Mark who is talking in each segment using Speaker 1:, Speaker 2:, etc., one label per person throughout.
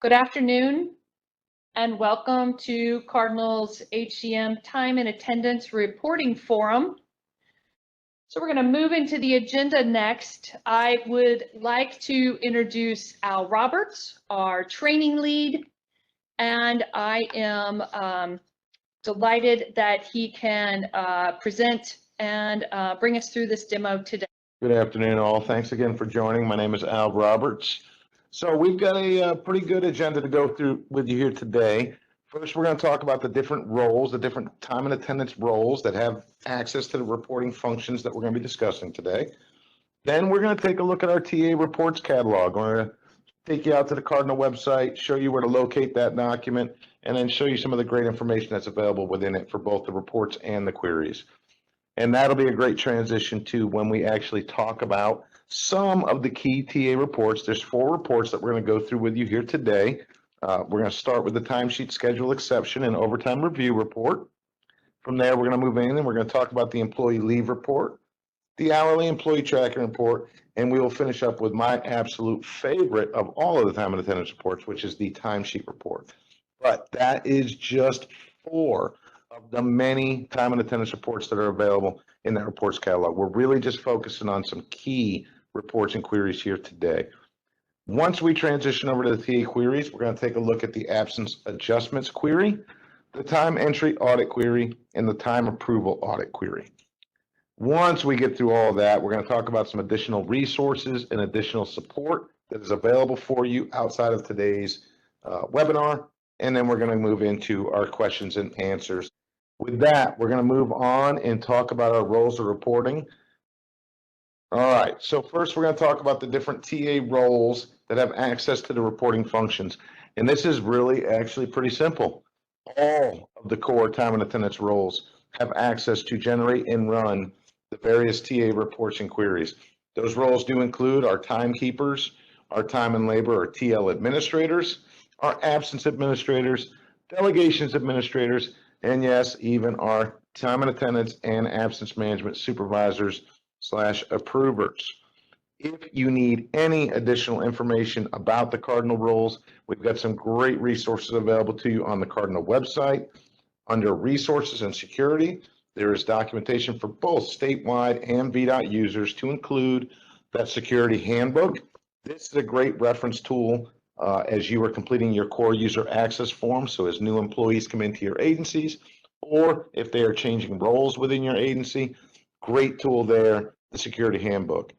Speaker 1: Good afternoon and welcome to Cardinal's HCM Time and Attendance Reporting Forum. So we're going to move into the agenda next. I would like to introduce Al Roberts, our training lead, and I am delighted that he can present and bring us through this demo today.
Speaker 2: Good afternoon, all. Thanks again for joining. My name is Al Roberts. So we've got a pretty good agenda to go through with you here today. First, we're going to talk about the different roles, the different time and attendance roles that have access to the reporting functions that we're going to be discussing today. Then we're going to take a look at our TA reports catalog. We're going to take you out to the Cardinal website, show you where to locate that document, and then show you some of the great information that's available within it for both the reports and the queries. And that'll be a great transition to when we actually talk about some of the key TA reports. There's 4 reports that we're going to go through with you here today. We're going to start with the timesheet schedule exception and overtime review report. From there, we're going to move in and we're going to talk about the employee leave report, the hourly employee tracking report, and we will finish up with my absolute favorite of all of the time and attendance reports, which is the timesheet report. But that is just 4 of the many time and attendance reports that are available in that reports catalog. We're really just focusing on some key reports and queries here today. Once we transition over to the TA queries, we're going to take a look at the absence adjustments query, the time entry audit query, and the time approval audit query. Once we get through all of that, we're going to talk about some additional resources and additional support that is available for you outside of today's webinar. And then we're going to move into our questions and answers. With that, we're going to move on and talk about our roles of reporting. All right, so first we're going to talk about the different TA roles that have access to the reporting functions. And this is really actually pretty simple. All of the core time and attendance roles have access to generate and run the various TA reports and queries. Those roles do include our timekeepers, our time and labor or TL administrators, our absence administrators, delegations administrators, and yes, even our time and attendance and absence management supervisors / approvers. If you need any additional information about the Cardinal roles, we've got some great resources available to you on the Cardinal website. Under resources and security, there is documentation for both statewide and VDOT users to include that security handbook. This is a great reference tool as you are completing your core user access form. So as new employees come into your agencies, or if they are changing roles within your agency, great tool there, the security handbook.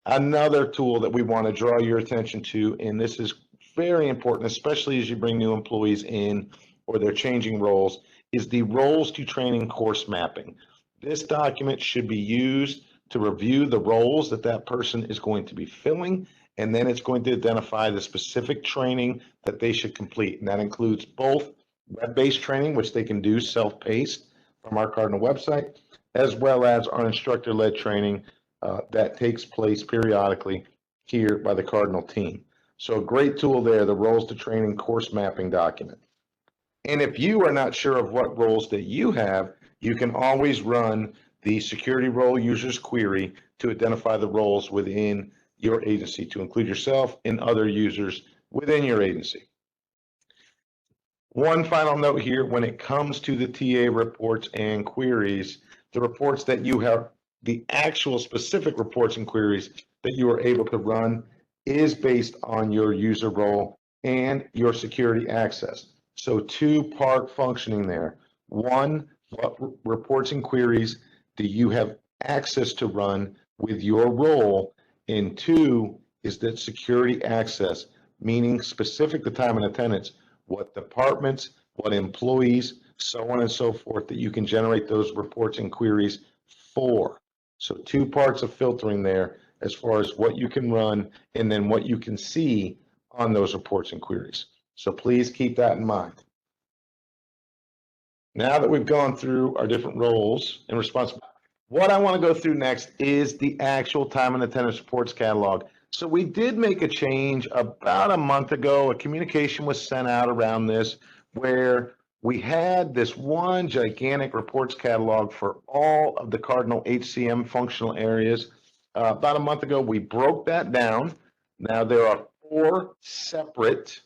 Speaker 2: Another tool that we want to draw your attention to, and this is very important, especially as you bring new employees in or they're changing roles, is the roles to training course mapping. This document should be used to review the roles that that person is going to be filling, and then it's going to identify the specific training that they should complete. And that includes both web-based training, which they can do self-paced from our Cardinal website, as well as our instructor-led training that takes place periodically here by the Cardinal team. So a great tool there, the roles to training course mapping document. And if you are not sure of what roles that you have, you can always run the security role users query to identify the roles within your agency, to include yourself and other users within your agency. One final note here, when it comes to the TA reports and queries, the reports that you have, the actual specific reports and queries that you are able to run is based on your user role and your security access. So 2-part functioning there. 1, what reports and queries do you have access to run with your role? And 2 is that security access, meaning specific to time and attendance, what departments, what employees, so on and so forth, that you can generate those reports and queries for. So 2 parts of filtering there as far as what you can run and then what you can see on those reports and queries. So please keep that in mind. Now that we've gone through our different roles and responsibilities, what I want to go through next is the actual time and attendance reports catalog. So we did make a change about a month ago. A communication was sent out around this where we had this one gigantic reports catalog for all of the Cardinal HCM functional areas. About a month ago, we broke that down. Now there are 4 separate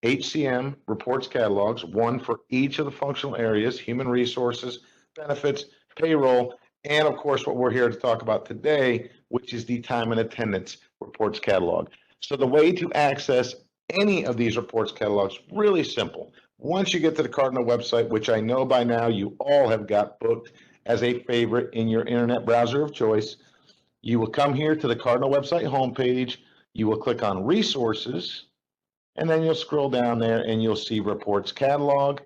Speaker 2: HCM reports catalogs, one for each of the functional areas, human resources, benefits, payroll, and of course, what we're here to talk about today, which is the time and attendance reports catalog. So the way to access any of these reports catalogs, really simple. Once you get to the Cardinal website, which I know by now you all have got booked as a favorite in your internet browser of choice, you will come here to the Cardinal website homepage, you will click on resources, and then you'll scroll down there and you'll see reports catalog.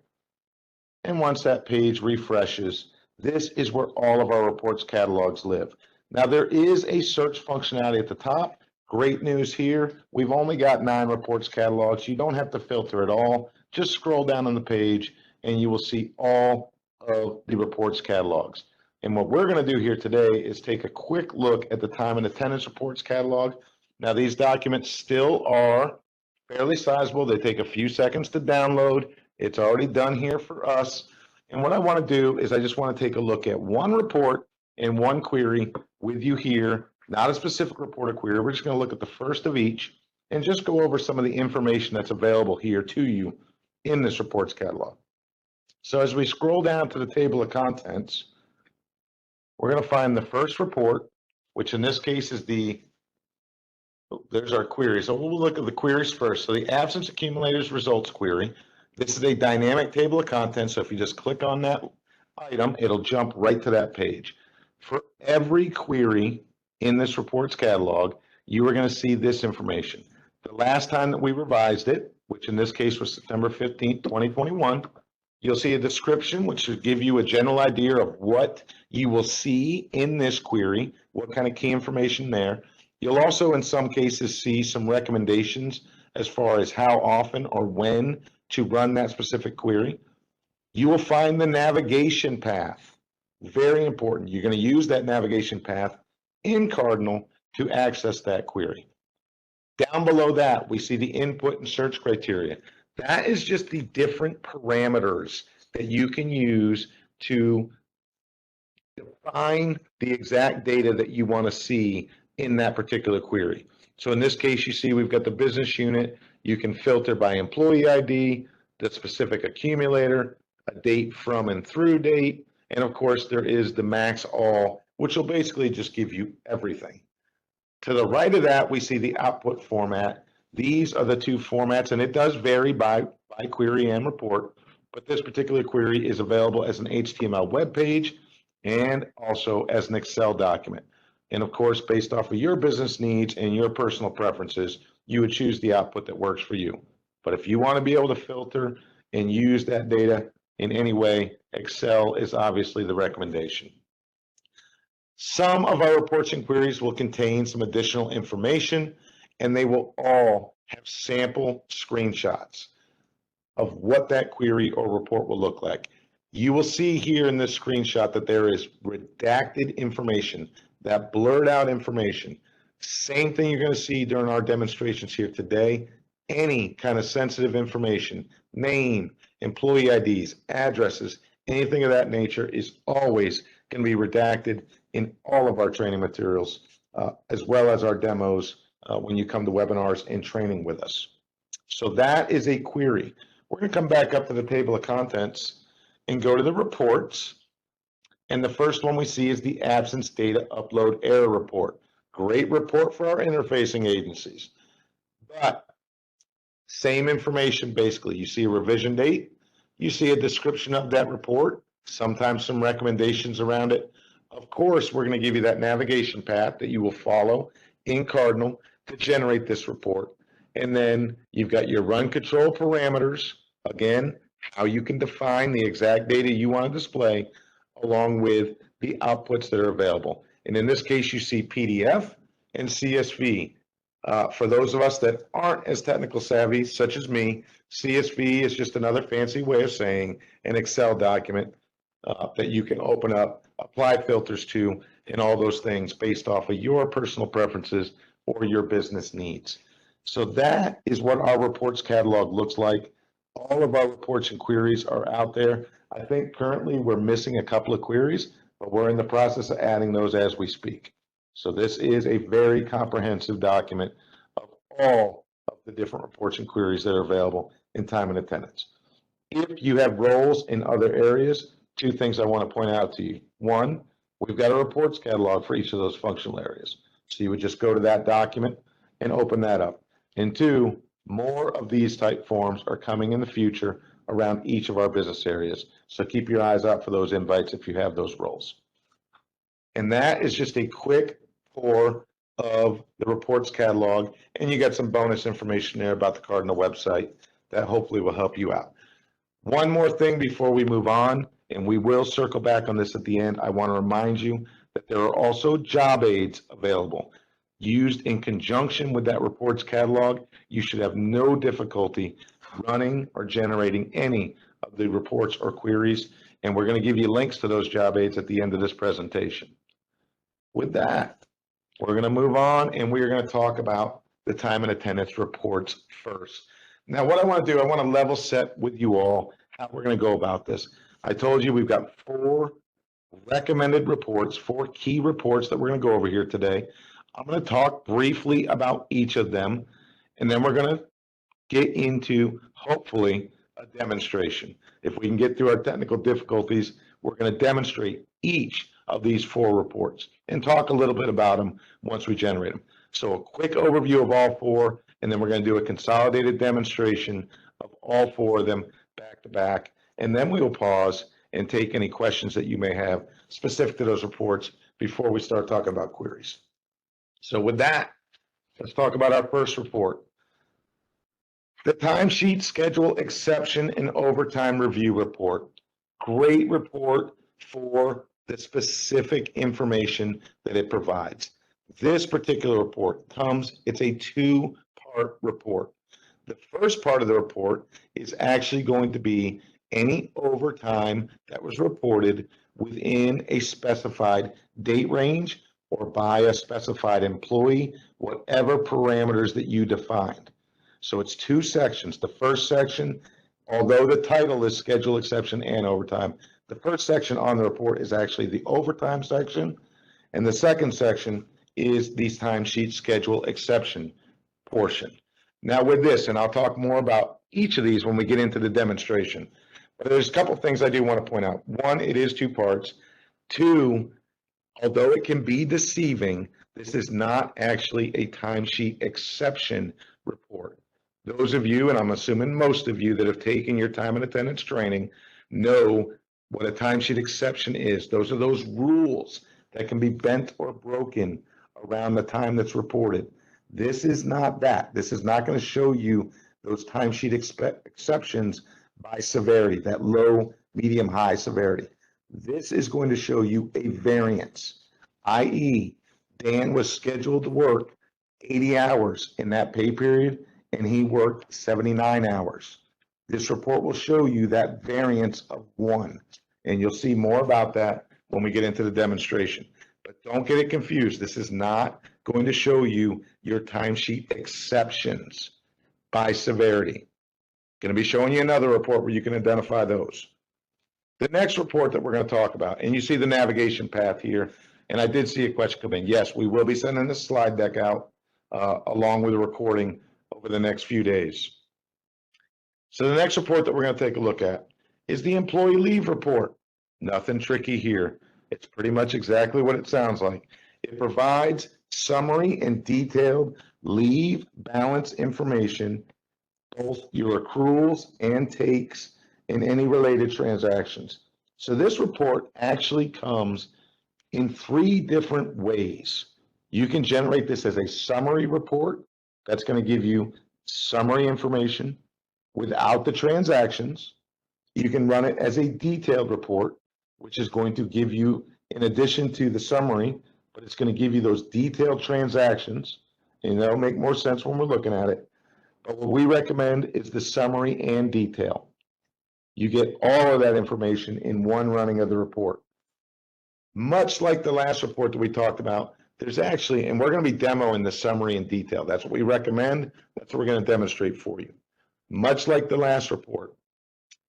Speaker 2: And once that page refreshes, this is where all of our reports catalogs live. Now there is a search functionality at the top. Great news here. We've only got 9 reports catalogs. You don't have to filter at all. Just scroll down on the page and you will see all of the reports catalogs. And what we're going to do here today is take a quick look at the time and attendance reports catalog. Now these documents still are fairly sizable. They take a few seconds to download. It's already done here for us. And what I want to do is I just want to take a look at one report and one query with you here, not a specific report or query. We're just going to look at the first of each and just go over some of the information that's available here to you in this reports catalog. So as we scroll down to the table of contents, we're going to find the first report, which in this case is there's our query. So we'll look at the queries first. So the absence accumulators results query. This is a dynamic table of contents. So if you just click on that item, it'll jump right to that page. For every query in this reports catalog, you are going to see this information. The last time that we revised it, which in this case was September 15th, 2021, you'll see a description, which should give you a general idea of what you will see in this query, what kind of key information there. You'll also, in some cases, see some recommendations as far as how often or when to run that specific query. You will find the navigation path. Very important. You're going to use that navigation path in Cardinal to access that query. Down below that, we see the input and search criteria. That is just the different parameters that you can use to define the exact data that you want to see in that particular query. So in this case, you see we've got the business unit. You can filter by employee ID, the specific accumulator, a date from and through date, and of course there is the max all, which will basically just give you everything. To the right of that, we see the output format. These are the two formats, and it does vary by query and report, but this particular query is available as an HTML web page and also as an Excel document. And of course, based off of your business needs and your personal preferences, you would choose the output that works for you. But if you want to be able to filter and use that data in any way, Excel is obviously the recommendation. Some of our reports and queries will contain some additional information, and they will all have sample screenshots of what that query or report will look like. You will see here in this screenshot that there is redacted information, that blurred out information. Same thing you're going to see during our demonstrations here today. Any kind of sensitive information, name, employee IDs, addresses, anything of that nature is always going to be redacted in all of our training materials, as well as our demos when you come to webinars and training with us. So that is a query. We're going to come back up to the table of contents and go to the reports. And the first one we see is the absence data upload error report. Great report for our interfacing agencies. But same information basically. You see a revision date, you see a description of that report, sometimes some recommendations around it. Of course, we're going to give you that navigation path that you will follow in Cardinal to generate this report. And then you've got your run control parameters, again, how you can define the exact data you want to display, along with the outputs that are available. And in this case, you see PDF and CSV. For those of us that aren't as technical savvy, such as me, CSV is just another fancy way of saying an Excel document that you can open up, apply filters to, and all those things based off of your personal preferences or your business needs. So that is what our reports catalog looks like. All of our reports and queries are out there. I think currently we're missing a couple of queries, but we're in the process of adding those as we speak. So this is a very comprehensive document of all of the different reports and queries that are available in time and attendance. If you have roles in other areas, two things I want to point out to you. One, we've got a reports catalog for each of those functional areas. So you would just go to that document and open that up. And two, more of these type forms are coming in the future around each of our business areas. So keep your eyes out for those invites if you have those roles. And that is just a quick tour of the reports catalog. And you got some bonus information there about the Cardinal website that hopefully will help you out. One more thing before we move on, and we will circle back on this at the end. I want to remind you that there are also job aids available. Used in conjunction with that reports catalog, you should have no difficulty running or generating any of the reports or queries. And we're going to give you links to those job aids at the end of this presentation. With that, we're going to move on and we are going to talk about the time and attendance reports first. Now, what I want to do, I want to level set with you all how we're going to go about this. I told you we've got 4 recommended reports, 4 key reports that we're going to go over here today. I'm going to talk briefly about each of them, and then we're going to get into, hopefully, a demonstration. If we can get through our technical difficulties, we're going to demonstrate each of these 4 reports and talk a little bit about them once we generate them. So a quick overview of all 4, and then we're going to do a consolidated demonstration of all 4 of them back to back. And then we will pause and take any questions that you may have specific to those reports before we start talking about queries. So with that, let's talk about our first report. The timesheet schedule exception and overtime review report. Great report for the specific information that it provides. This particular report it's a 2-part report. The first part of the report is actually going to be any overtime that was reported within a specified date range or by a specified employee, whatever parameters that you defined. So it's 2 sections. The first section, although the title is schedule exception and overtime, the first section on the report is actually the overtime section, and the second section is the timesheet schedule exception portion. Now with this, and I'll talk more about each of these when we get into the demonstration, but there's a couple things I do want to point out. 1, it is 2 parts. 2, although it can be deceiving, this is not actually a timesheet exception report. Those of you, and I'm assuming most of you that have taken your time and attendance training, know what a timesheet exception is. Those are those rules that can be bent or broken around the time that's reported. This is not that. This is not going to show you those timesheet exceptions by severity, that low, medium, high severity. This is going to show you a variance, i.e., Dan was scheduled to work 80 hours in that pay period, and he worked 79 hours. This report will show you that variance of 1, and you'll see more about that when we get into the demonstration. But don't get it confused. This is not going to show you your timesheet exceptions by severity. Going to be showing you another report where you can identify those. The next report that we're going to talk about, and you see the navigation path here, and I did see a question come in. Yes, we will be sending this slide deck out along with the recording over the next few days. So the next report that we're going to take a look at is the employee leave report. Nothing tricky here. It's pretty much exactly what it sounds like. It provides summary and detailed leave balance information, both your accruals and takes in any related transactions. So this report actually comes in 3 different ways. You can generate this as a summary report. That's going to give you summary information without the transactions. You can run it as a detailed report, which is going to give you, in addition to the summary, but it's going to give you those detailed transactions, and that'll make more sense when we're looking at it. But what we recommend is the summary and detail. You get all of that information in one running of the report. Much like the last report that we talked about, there's actually, and we're going to be demoing the summary and detail. That's what we recommend. That's what we're going to demonstrate for you. Much like the last report,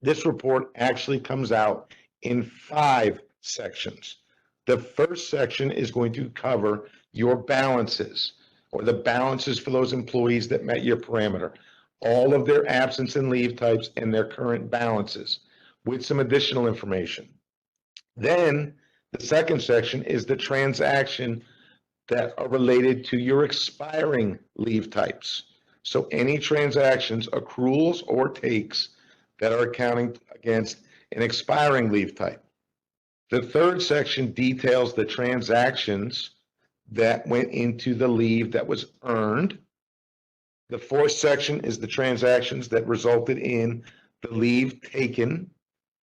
Speaker 2: this report actually comes out in 5 sections. The first section is going to cover your balances, or the balances for those employees that met your parameter. all of their absence and leave types and their current balances with some additional information. Then the second section is the transaction that are related to your expiring leave types. So any transactions, accruals, or takes that are accounting against an expiring leave type. The third section details the transactions that went into the leave that was earned. The fourth section is the transactions that resulted in the leave taken.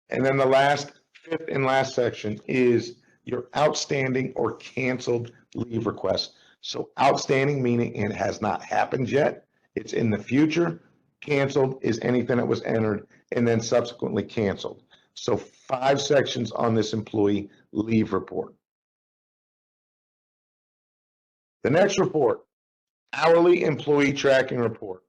Speaker 2: And then the fifth and last section is your outstanding or canceled leave request. So outstanding meaning it has not happened yet. It's in the future. Canceled is anything that was entered and then subsequently canceled. So 5 sections on this employee leave report. The next report, hourly employee tracking report.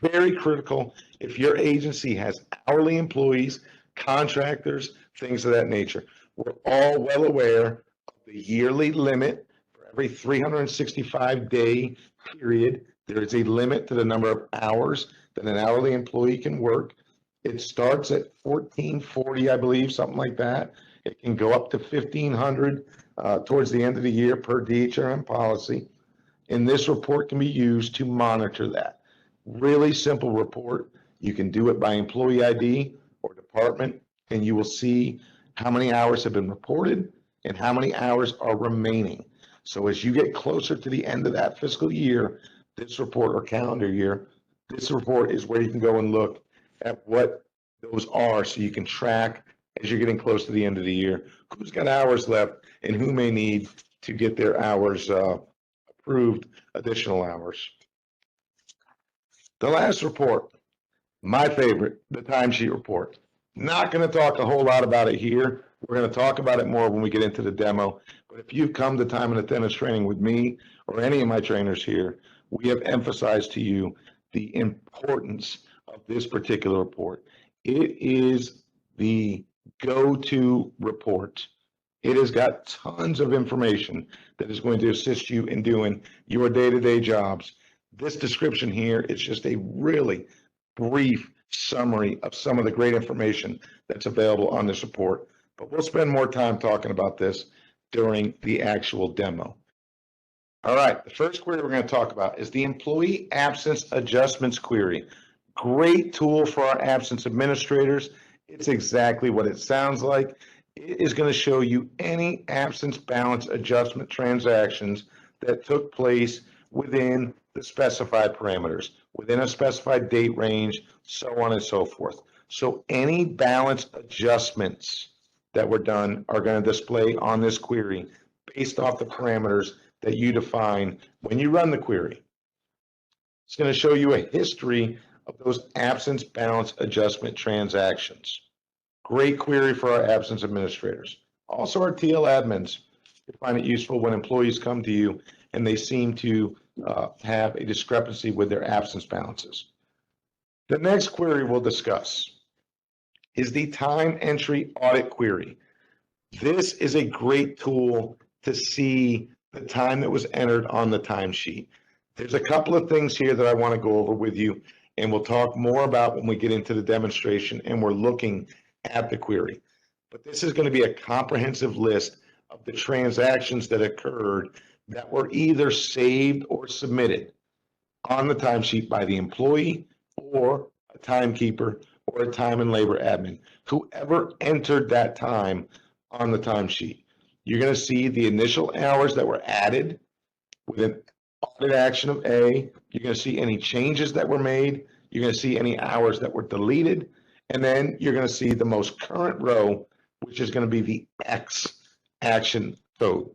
Speaker 2: Very critical if your agency has hourly employees, contractors, things of that nature. We're all well aware of the yearly limit for every 365-day period. There is a limit to the number of hours that an hourly employee can work. It starts at 1,440, I believe, something like that. It can go up to 1,500 towards the end of the year per DHRM policy. And this report can be used to monitor that. Really simple report. You can do it by employee ID or department, and you will see how many hours have been reported and how many hours are remaining. So as you get closer to the end of that fiscal year, this report or calendar year, this report is where you can go and look at what those are so you can track as you're getting close to the end of the year, who's got hours left and who may need to get their hours approved, additional hours. The last report, my favorite, the timesheet report. Not going to talk a whole lot about it here. We're going to talk about it more when we get into the demo. But if you've come to time and attendance training with me or any of my trainers here, we have emphasized to you the importance of this particular report. It is the go-to report. It has got tons of information that is going to assist you in doing your day-to-day jobs. This description here is just a really brief summary of some of the great information that's available on this report, but we'll spend more time talking about this during the actual demo. All right, the first query we're going to talk about is the Employee Absence Adjustments Query. Great tool for our absence administrators. It's exactly what it sounds like. It is going to show you any absence balance adjustment transactions that took place within the specified parameters, within a specified date range, so on and so forth. So any balance adjustments that were done are going to display on this query based off the parameters that you define when you run the query. It's going to show you a history of those absence balance adjustment transactions. Great query for our absence administrators. Also our TL admins. You find it useful when employees come to you and they seem to have a discrepancy with their absence balances. The next query we'll discuss is the time entry audit query. This is a great tool to see the time that was entered on the timesheet. There's a couple of things here that I want to go over with you, and we'll talk more about when we get into the demonstration and we're looking at the query. But this is going to be a comprehensive list of the transactions that occurred that were either saved or submitted on the timesheet by the employee or a timekeeper or a time and labor admin, whoever entered that time on the timesheet. You're going to see the initial hours that were added with an audit action of A. You're going to see any changes that were made. You're going to see any hours that were deleted. And then you're going to see the most current row, which is going to be the X action code,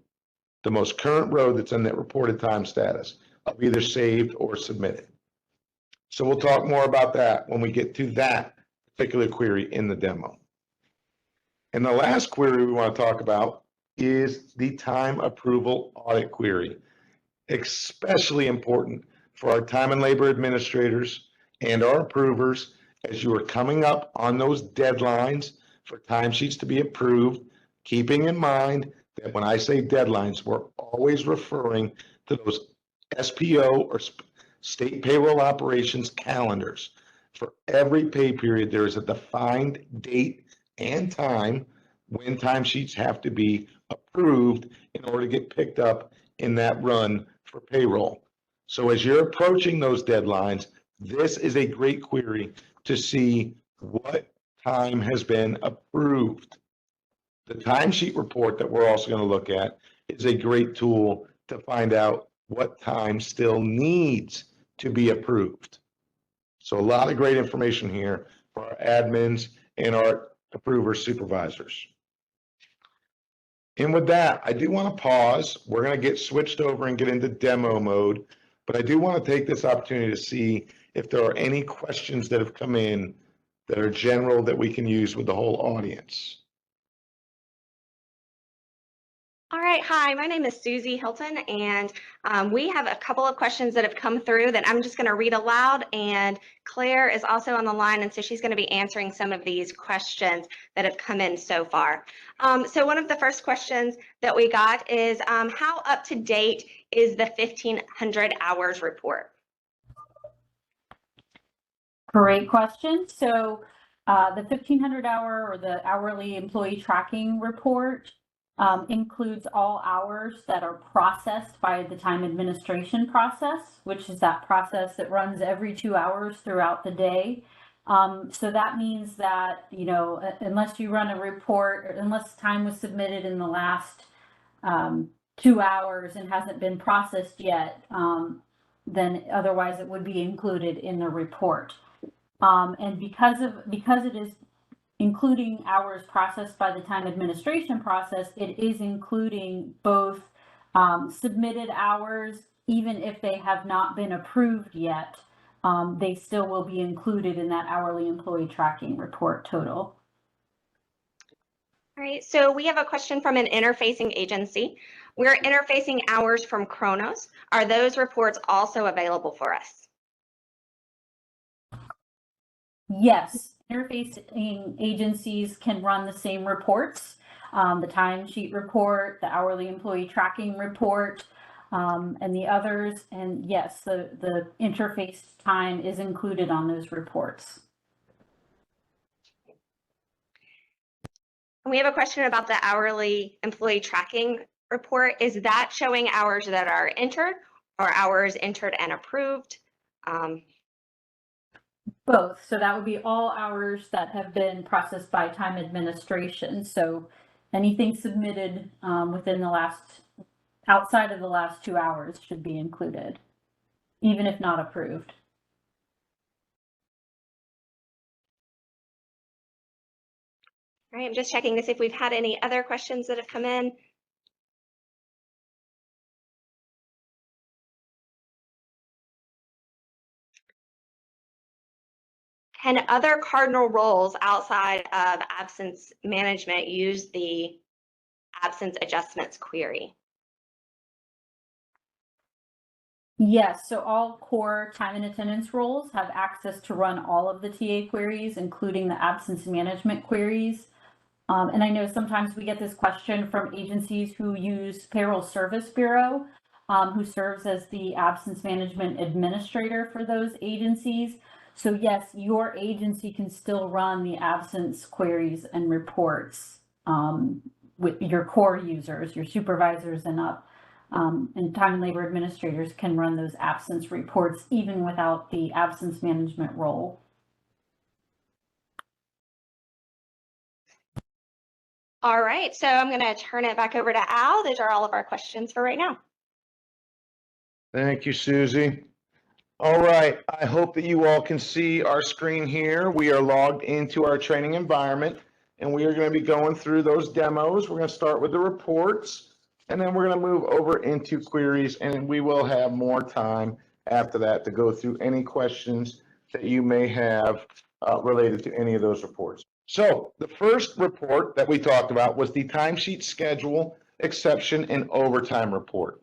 Speaker 2: the most current row that's in that reported time status of either saved or submitted. So we'll talk more about that when we get to that particular query in the demo. And the last query we want to talk about is the time approval audit query, especially important for our time and labor administrators and our approvers as you are coming up on those deadlines for timesheets to be approved, keeping in mind that when I say deadlines, we're always referring to those SPO or state payroll operations calendars. For every pay period, there is a defined date and time when timesheets have to be approved in order to get picked up in that run for payroll. So as you're approaching those deadlines, this is a great query to see what time has been approved. The timesheet report that we're also going to look at is a great tool to find out what time still needs to be approved. So a lot of great information here for our admins and our approver supervisors. And with that, I do want to pause. We're going to get switched over and get into demo mode, but I do want to take this opportunity to see if there are any questions that have come in that are general that we can use with the whole audience.
Speaker 3: All right, hi, my name is Susie Hilton, and we have a couple of questions that have come through that I'm just going to read aloud, and Claire is also on the line, and so she's going to be answering some of these questions that have come in so far. So one of the first questions that we got is, how up to date is the 1,500 hours report?
Speaker 4: Great question. So the 1,500 hour or the hourly employee tracking report includes all hours that are processed by the time administration process, which is that process that runs every 2 hours throughout the day. So that means that, you know, unless you run a report, or unless time was submitted in the last 2 hours and hasn't been processed yet, then otherwise it would be included in the report. And because it is including hours processed by the time administration process, it is including both submitted hours, even if they have not been approved yet, they still will be included in that hourly employee tracking report total.
Speaker 3: All right, so we have a question from an interfacing agency. We're interfacing hours from Kronos. Are those reports also available for us?
Speaker 4: Yes, interfacing agencies can run the same reports, the timesheet report, the hourly employee tracking report, and the others. And yes, the interface time is included on those reports.
Speaker 3: And we have a question about the hourly employee tracking report. Is that showing hours that are entered or hours entered and approved?
Speaker 4: Both. So that would be all hours that have been processed by time administration. So anything submitted within the outside of the last 2 hours should be included, even if not approved.
Speaker 3: All right, I'm just checking to see if we've had any other questions that have come in. Can other Cardinal roles outside of absence management use the absence adjustments query?
Speaker 4: Yes, so all core time and attendance roles have access to run all of the TA queries, including the absence management queries. And I know sometimes we get this question from agencies who use Payroll Service Bureau, who serves as the absence management administrator for those agencies. So yes, your agency can still run the absence queries and reports with your core users, your supervisors and up. And time and labor administrators can run those absence reports even without the absence management role.
Speaker 3: All right, so I'm going to turn it back over to Al. Those are all of our questions for right now.
Speaker 2: Thank you, Susie. All right, I hope that you all can see our screen here. We are logged into our training environment, and we are going to be going through those demos. We're going to start with the reports, and then we're going to move over into queries, and we will have more time after that to go through any questions that you may have related to any of those reports. So the first report that we talked about was the timesheet schedule exception and overtime report.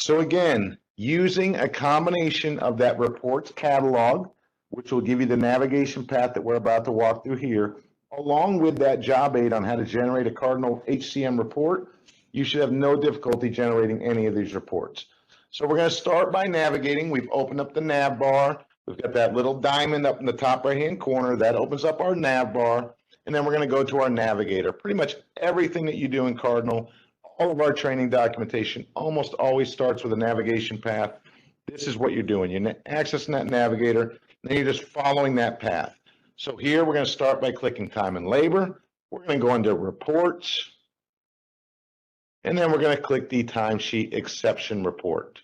Speaker 2: So again, using a combination of that reports catalog, which will give you the navigation path that we're about to walk through here, along with that job aid on how to generate a Cardinal HCM report, you should have no difficulty generating any of these reports. So we're going to start by navigating. We've opened up the nav bar. We've got that little diamond up in the top right-hand corner. That opens up our nav bar. And then we're going to go to our navigator. Pretty much everything that you do in Cardinal, all of our training documentation almost always starts with a navigation path. This is what you're doing. You're accessing that navigator, then you're just following that path. So here we're going to start by clicking time and labor. We're going to go into reports. And then we're going to click the timesheet exception report.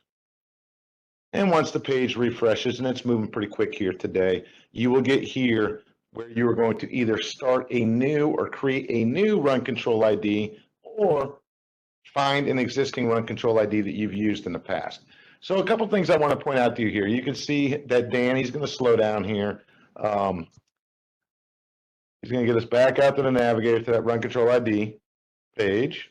Speaker 2: And once the page refreshes, and it's moving pretty quick here today, you will get here where you are going to either start a new or create a new run control ID or find an existing run control ID that you've used in the past. So a couple things I want to point out to you here. You can see that Danny's going to slow down here. He's going to get us back out to the navigator to that run control ID page.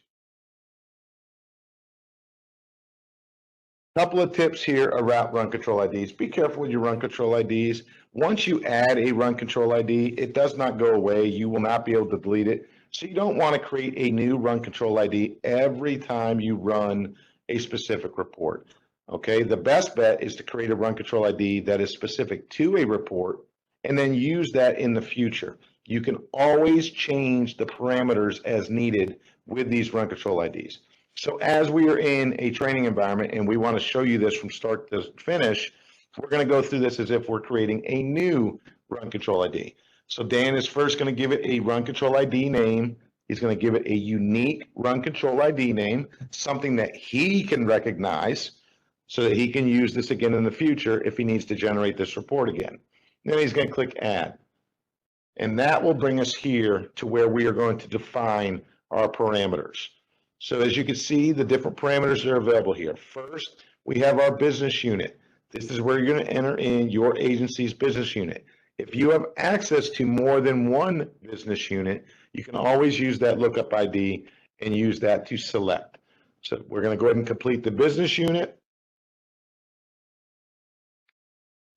Speaker 2: Couple of tips here around run control IDs. Be careful with your run control IDs. Once you add a run control ID, it does not go away. You will not be able to delete it. So you don't want to create a new run control ID every time you run a specific report. Okay, the best bet is to create a run control ID that is specific to a report and then use that in the future. You can always change the parameters as needed with these run control IDs. So as we are in a training environment and we want to show you this from start to finish, we're going to go through this as if we're creating a new run control ID. So Dan is first going to give it a run control ID name. He's going to give it a unique run control ID name, something that he can recognize so that he can use this again in the future if he needs to generate this report again. Then he's going to click add. And that will bring us here to where we are going to define our parameters. So as you can see, the different parameters are available here. First, we have our business unit. This is where you're going to enter in your agency's business unit. If you have access to more than one business unit, you can always use that lookup ID and use that to select. So we're going to go ahead and complete the business unit.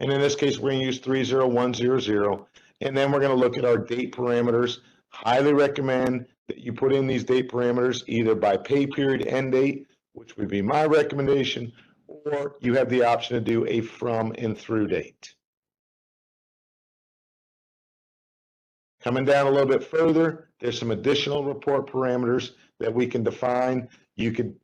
Speaker 2: And in this case, we're going to use 30100. And then we're going to look at our date parameters. Highly recommend that you put in these date parameters either by pay period end date, which would be my recommendation, or you have the option to do a from and through date. Coming down a little bit further, there's some additional report parameters that we can define. You could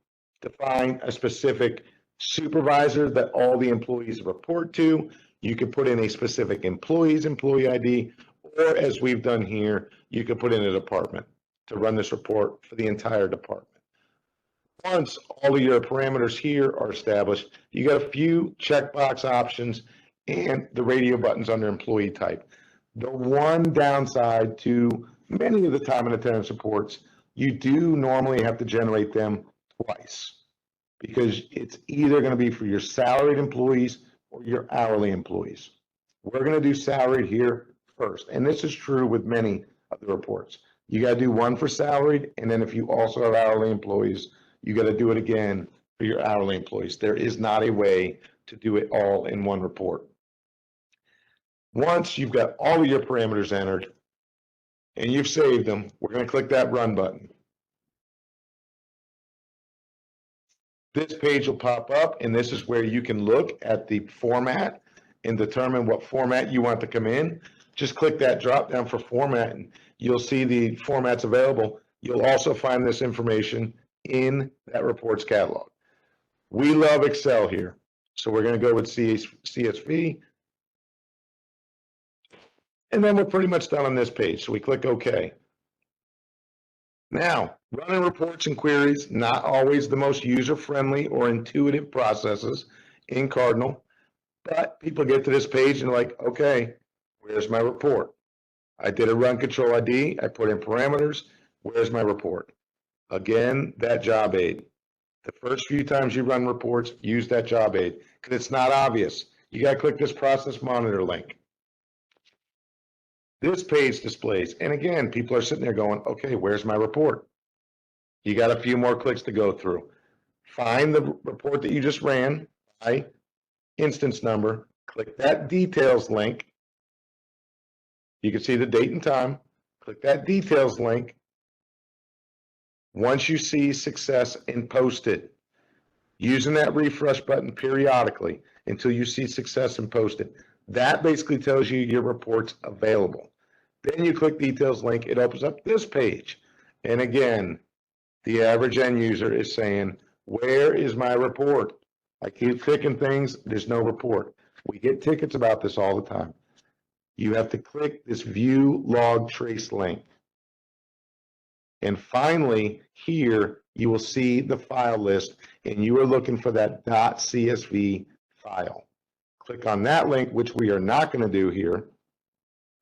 Speaker 2: define a specific supervisor that all the employees report to. You could put in a specific employee ID, or as we've done here, you could put in a department to run this report for the entire department. Once all of your parameters here are established, you got a few checkbox options and the radio buttons under employee type. The one downside to many of the time and attendance reports, you do normally have to generate them twice because it's either going to be for your salaried employees or your hourly employees. We're going to do salaried here first, and this is true with many of the reports. You got to do one for salaried, and then if you also have hourly employees, you got to do it again for your hourly employees. There is not a way to do it all in one report. Once you've got all of your parameters entered and you've saved them, we're going to click that run button. This page will pop up, and this is where you can look at the format and determine what format you want to come in. Just click that drop down for format and you'll see the formats available. You'll also find this information in that reports catalog. We love Excel here, so we're going to go with CSV. And then we're pretty much done on this page, so we click OK. Now, running reports and queries, not always the most user-friendly or intuitive processes in Cardinal, but people get to this page and they're like, okay, where's my report? I did a run control ID, I put in parameters, where's my report? Again, that job aid. The first few times you run reports, use that job aid because it's not obvious. You got to click this process monitor link. This page displays, and again, people are sitting there going, okay, where's my report? You got a few more clicks to go through. Find the report that you just ran by instance number, click that details link. You can see the date and time. Click that details link. Once you see success and post it, using that refresh button periodically until you see success and post it. That basically tells you your report's available. Then you click details link, it opens up this page. And again, the average end user is saying, where is my report? I keep clicking things, there's no report. We get tickets about this all the time. You have to click this view log trace link. And finally, here you will see the file list, and you are looking for that .csv file. Click on that link, which we are not going to do here.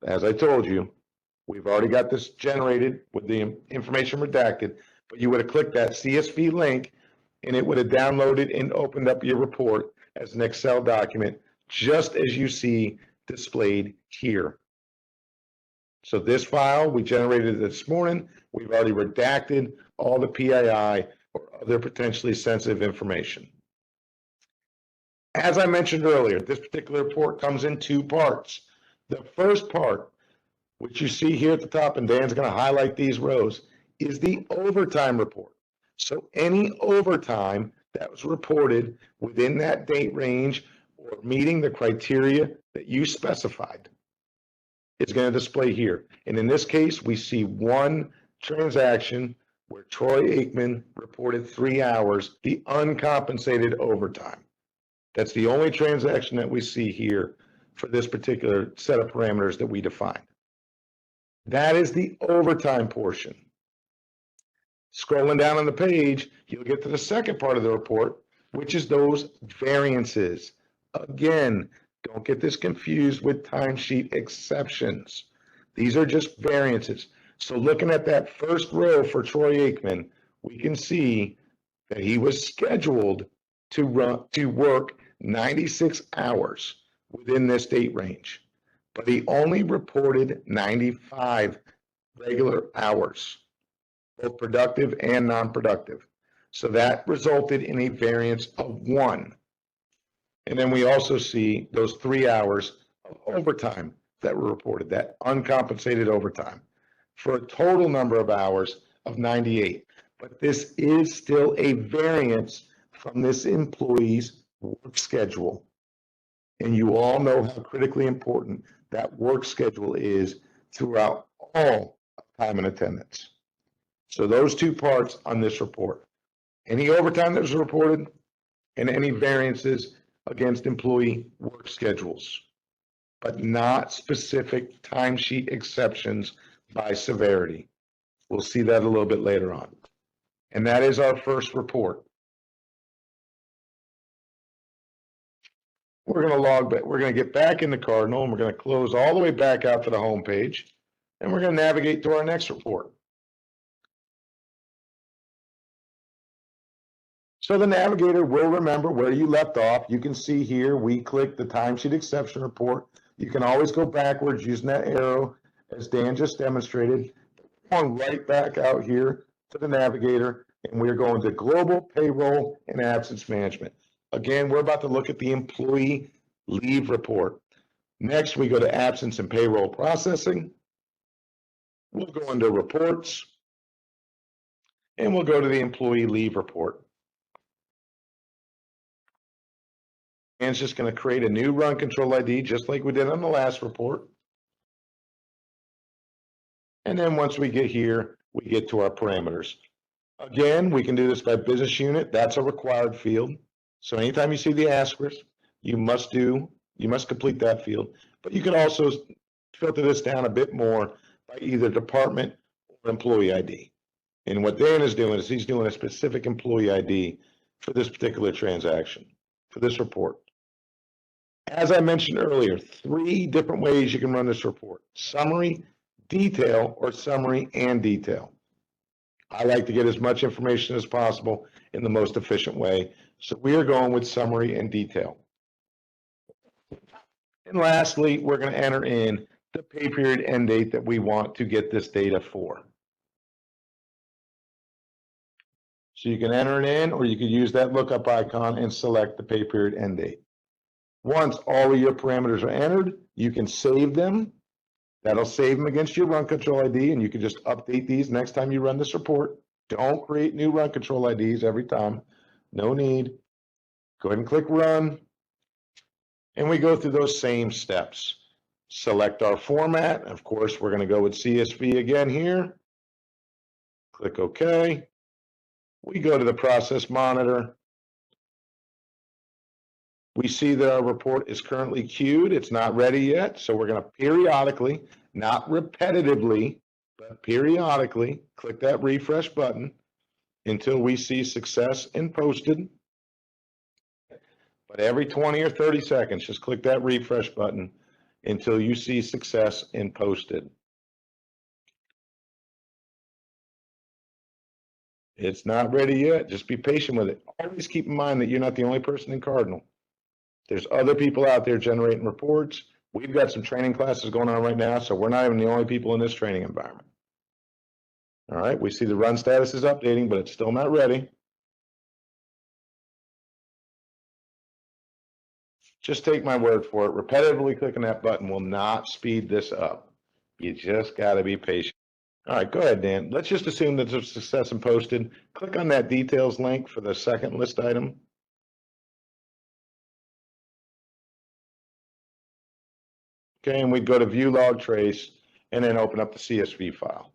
Speaker 2: As I told you, we've already got this generated with the information redacted, but you would have clicked that CSV link, and it would have downloaded and opened up your report as an Excel document, just as you see displayed here. So this file, we generated this morning. We've already redacted all the PII or other potentially sensitive information. As I mentioned earlier, this particular report comes in two parts. The first part, which you see here at the top, and Dan's going to highlight these rows, is the overtime report. So any overtime that was reported within that date range or meeting the criteria that you specified is going to display here. And in this case, we see one transaction where Troy Aikman reported 3 hours, the uncompensated overtime. That's the only transaction that we see here for this particular set of parameters that we defined. That is the overtime portion. Scrolling down on the page, you'll get to the second part of the report, which is those variances. Again, don't get this confused with timesheet exceptions. These are just variances. So looking at that first row for Troy Aikman, we can see that he was scheduled to work 96 hours within this date range, but he only reported 95 regular hours, both productive and non-productive. So that resulted in a variance of 1. And then we also see those 3 hours of overtime that were reported, that uncompensated overtime, for a total number of hours of 98. But this is still a variance from this employee's work schedule. And you all know how critically important that work schedule is throughout all time and attendance. So those two parts on this report, any overtime that was reported and any variances against employee work schedules, but not specific timesheet exceptions by severity. We'll see that a little bit later on. And that is our first report. We're going to log back. We're going to get back into Cardinal, and we're going to close all the way back out to the home page, and we're going to navigate to our next report. So the navigator will remember where you left off. You can see here, we click the timesheet exception report. You can always go backwards using that arrow, as Dan just demonstrated. Going right back out here to the navigator, and we're going to global payroll and absence management. Again, we're about to look at the employee leave report. Next, we go to absence and payroll processing. We'll go into reports, and we'll go to the employee leave report. And it's just going to create a new run control ID, just like we did on the last report. And then once we get here, we get to our parameters. Again, we can do this by business unit. That's a required field. So anytime you see the asterisk, you must complete that field. But you can also filter this down a bit more by either department or employee ID. And what Dan is doing is he's doing a specific employee ID for this particular transaction, for this report. As I mentioned earlier, 3 different ways you can run this report: summary, detail, or summary and detail. I like to get as much information as possible in the most efficient way. So we are going with summary and detail. And lastly, we're going to enter in the pay period end date that we want to get this data for. So you can enter it in, or you could use that lookup icon and select the pay period end date. Once all of your parameters are entered, you can save them. That'll save them against your run control ID, and you can just update these next time you run this report. Don't create new run control IDs every time. No need. Go ahead and click run. And we go through those same steps. Select our format. Of course, we're going to go with CSV again here. Click OK. We go to the process monitor. We see that our report is currently queued. It's not ready yet. So we're going to periodically, not repetitively, but periodically click that refresh button until we see success in posted. But every 20 or 30 seconds, just click that refresh button until you see success in posted. It's not ready yet. Just be patient with it. Always keep in mind that you're not the only person in Cardinal. There's other people out there generating reports. We've got some training classes going on right now, so we're not even the only people in this training environment. All right, we see the run status is updating, but it's still not ready. Just take my word for it. Repetitively clicking that button will not speed this up. You just got to be patient. All right, go ahead, Dan. Let's just assume that there's success in posted. Click on that details link for the second list item. Okay, and we go to view log trace and then open up the CSV file.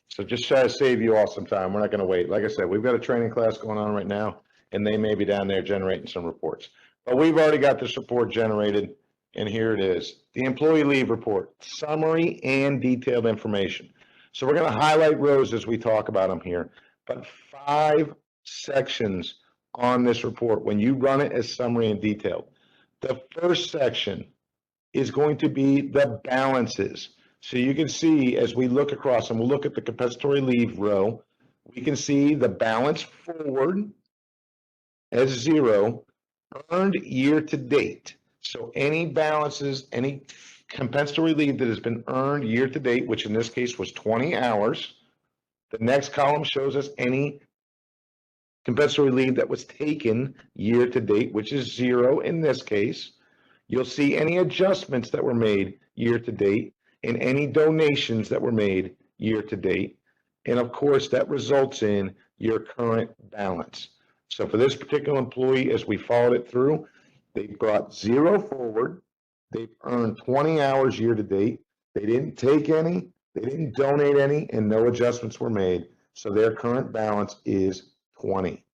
Speaker 2: So just try to save you all some time. We're not going to wait. Like I said, we've got a training class going on right now, and they may be down there generating some reports. But we've already got this report generated, and here it is. The employee leave report, summary and detailed information. So we're going to highlight rows as we talk about them here, but 5 sections on this report when you run it as summary and detailed. The first section is going to be the balances. So you can see as we look across and we'll look at the compensatory leave row, we can see the balance forward as 0, earned year to date. So any balances, any compensatory leave that has been earned year to date, which in this case was 20 hours. The next column shows us any compensatory leave that was taken year to date, which is 0 in this case. You'll see any adjustments that were made year to date and any donations that were made year to date. And of course, that results in your current balance. So for this particular employee, as we followed it through, they brought 0 forward. They've earned 20 hours year to date. They didn't take any, they didn't donate any, and no adjustments were made. So their current balance is 20.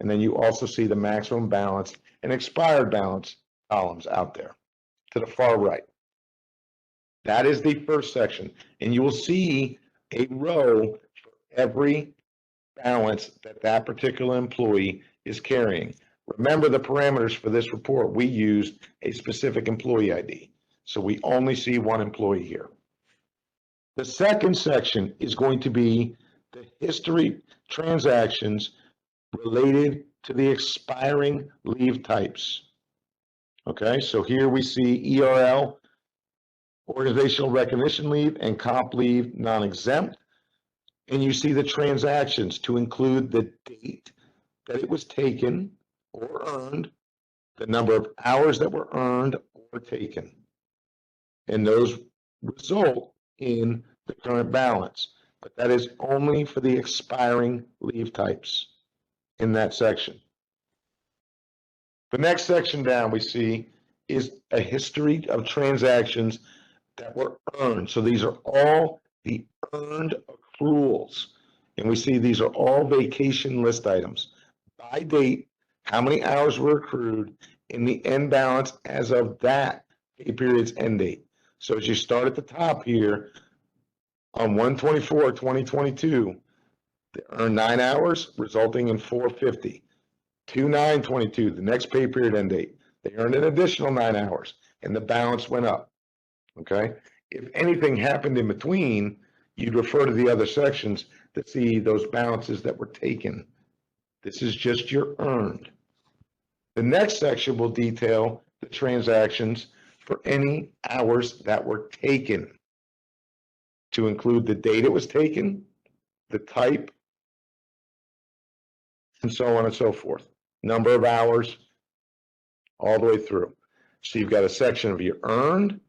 Speaker 2: And then you also see the maximum balance and expired balance columns out there to the far right. That is the first section. And you will see a row for every balance that that particular employee is carrying. Remember the parameters for this report, we used a specific employee ID. So we only see one employee here. The second section is going to be the history transactions related to the expiring leave types. Okay, so here we see ERL, organizational recognition leave, and comp leave non-exempt. And you see the transactions to include the date that it was taken or earned, the number of hours that were earned or taken. And those result in the current balance. But that is only for the expiring leave types in that section. The next section down we see is a history of transactions that were earned. So these are all the earned accruals. And we see these are all vacation list items. By date, how many hours were accrued in the end balance as of that pay period's end date. So as you start at the top here, on 1/24/2022, they earned 9 hours, resulting in $450. 2/9/22, the next pay period end date, they earned an additional 9 hours, and the balance went up. Okay, if anything happened in between, you'd refer to the other sections to see those balances that were taken. This is just your earned. The next section will detail the transactions for any hours that were taken, to include the date it was taken, the type, and so on and so forth. Number of hours, all the way through. So you've got a section of your earned,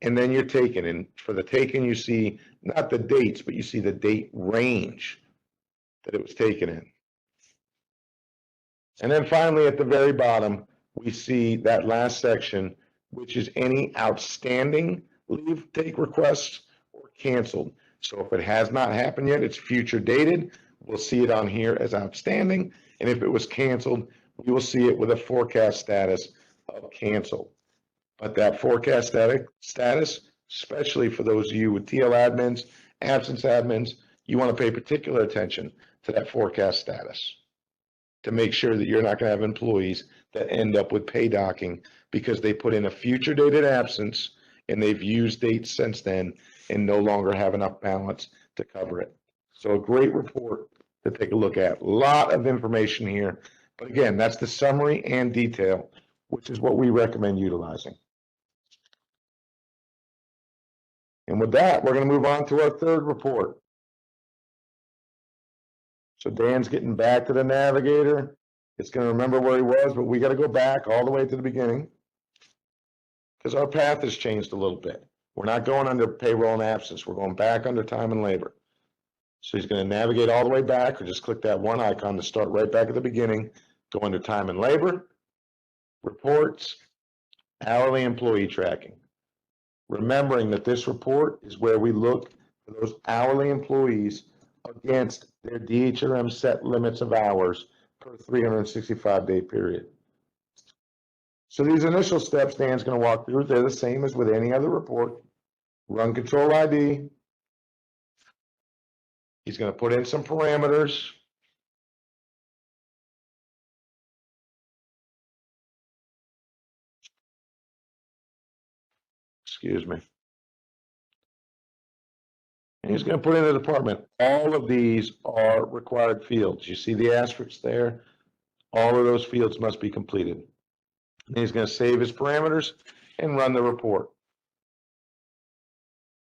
Speaker 2: and then you're taken. And for the taken, you see not the dates, but you see the date range that it was taken in. And then finally, at the very bottom, we see that last section, which is any outstanding leave take requests or canceled. So if it has not happened yet, it's future dated. We'll see it on here as outstanding. And if it was canceled, we will see it with a forecast status of canceled. But that forecast status, especially for those of you with TL admins, absence admins, you want to pay particular attention to that forecast status to make sure that you're not going to have employees that end up with pay docking because they put in a future dated absence and they've used dates since then and no longer have enough balance to cover it. So a great report to take a look at. A lot of information here. But again, that's the summary and detail, which is what we recommend utilizing. And with that, we're going to move on to our third report. So Dan's getting back to the navigator. It's going to remember where he was, but we got to go back all the way to the beginning because our path has changed a little bit. We're not going under payroll and absence. We're going back under time and labor. So he's going to navigate all the way back or just click that one icon to start right back at the beginning. Go under time and labor, reports, hourly employee tracking. Remembering that this report is where we look for those hourly employees against their DHRM set limits of hours per 365-day period. So these initial steps Dan's going to walk through, they're the same as with any other report. Run control ID. He's going to put in some parameters. Excuse me. And he's going to put in the department. All of these are required fields. You see the asterisks there? All of those fields must be completed. And he's going to save his parameters and run the report.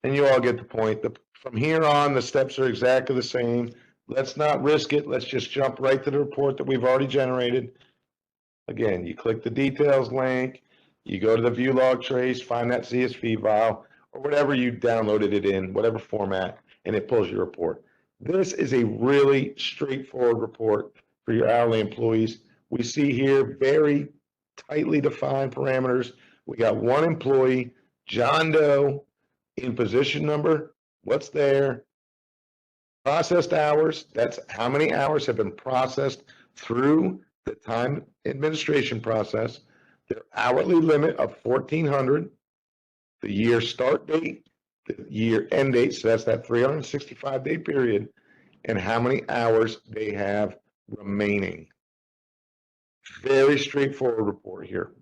Speaker 2: And you all get the point. From here on, the steps are exactly the same. Let's not risk it. Let's just jump right to the report that we've already generated. Again, you click the details link, you go to the view log trace, find that CSV file, or whatever you downloaded it in, whatever format, and it pulls your report. This is a really straightforward report for your hourly employees. We see here very tightly defined parameters. We got one employee, John Doe, in position number, what's there, processed hours, that's how many hours have been processed through the time administration process, their hourly limit of 1,400, the year start date, the year end date, so that's that 365-day period, and how many hours they have remaining. Very straightforward report here.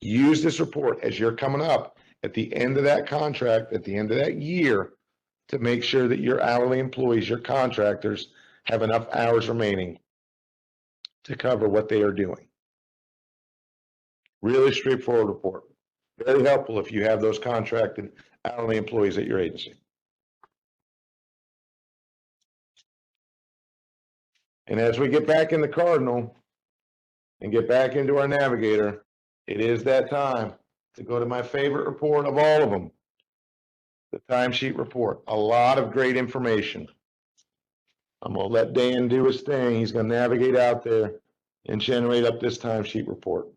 Speaker 2: Use this report as you're coming up at the end of that contract, at the end of that year, to make sure that your hourly employees, your contractors, have enough hours remaining to cover what they are doing. Really straightforward report. Very helpful if you have those contracted hourly employees at your agency. And as we get back in the Cardinal and get back into our navigator, it is that time to go to my favorite report of all of them, the timesheet report. A lot of great information. I'm going to let Dan do his thing. He's going to navigate out there and generate up this timesheet report.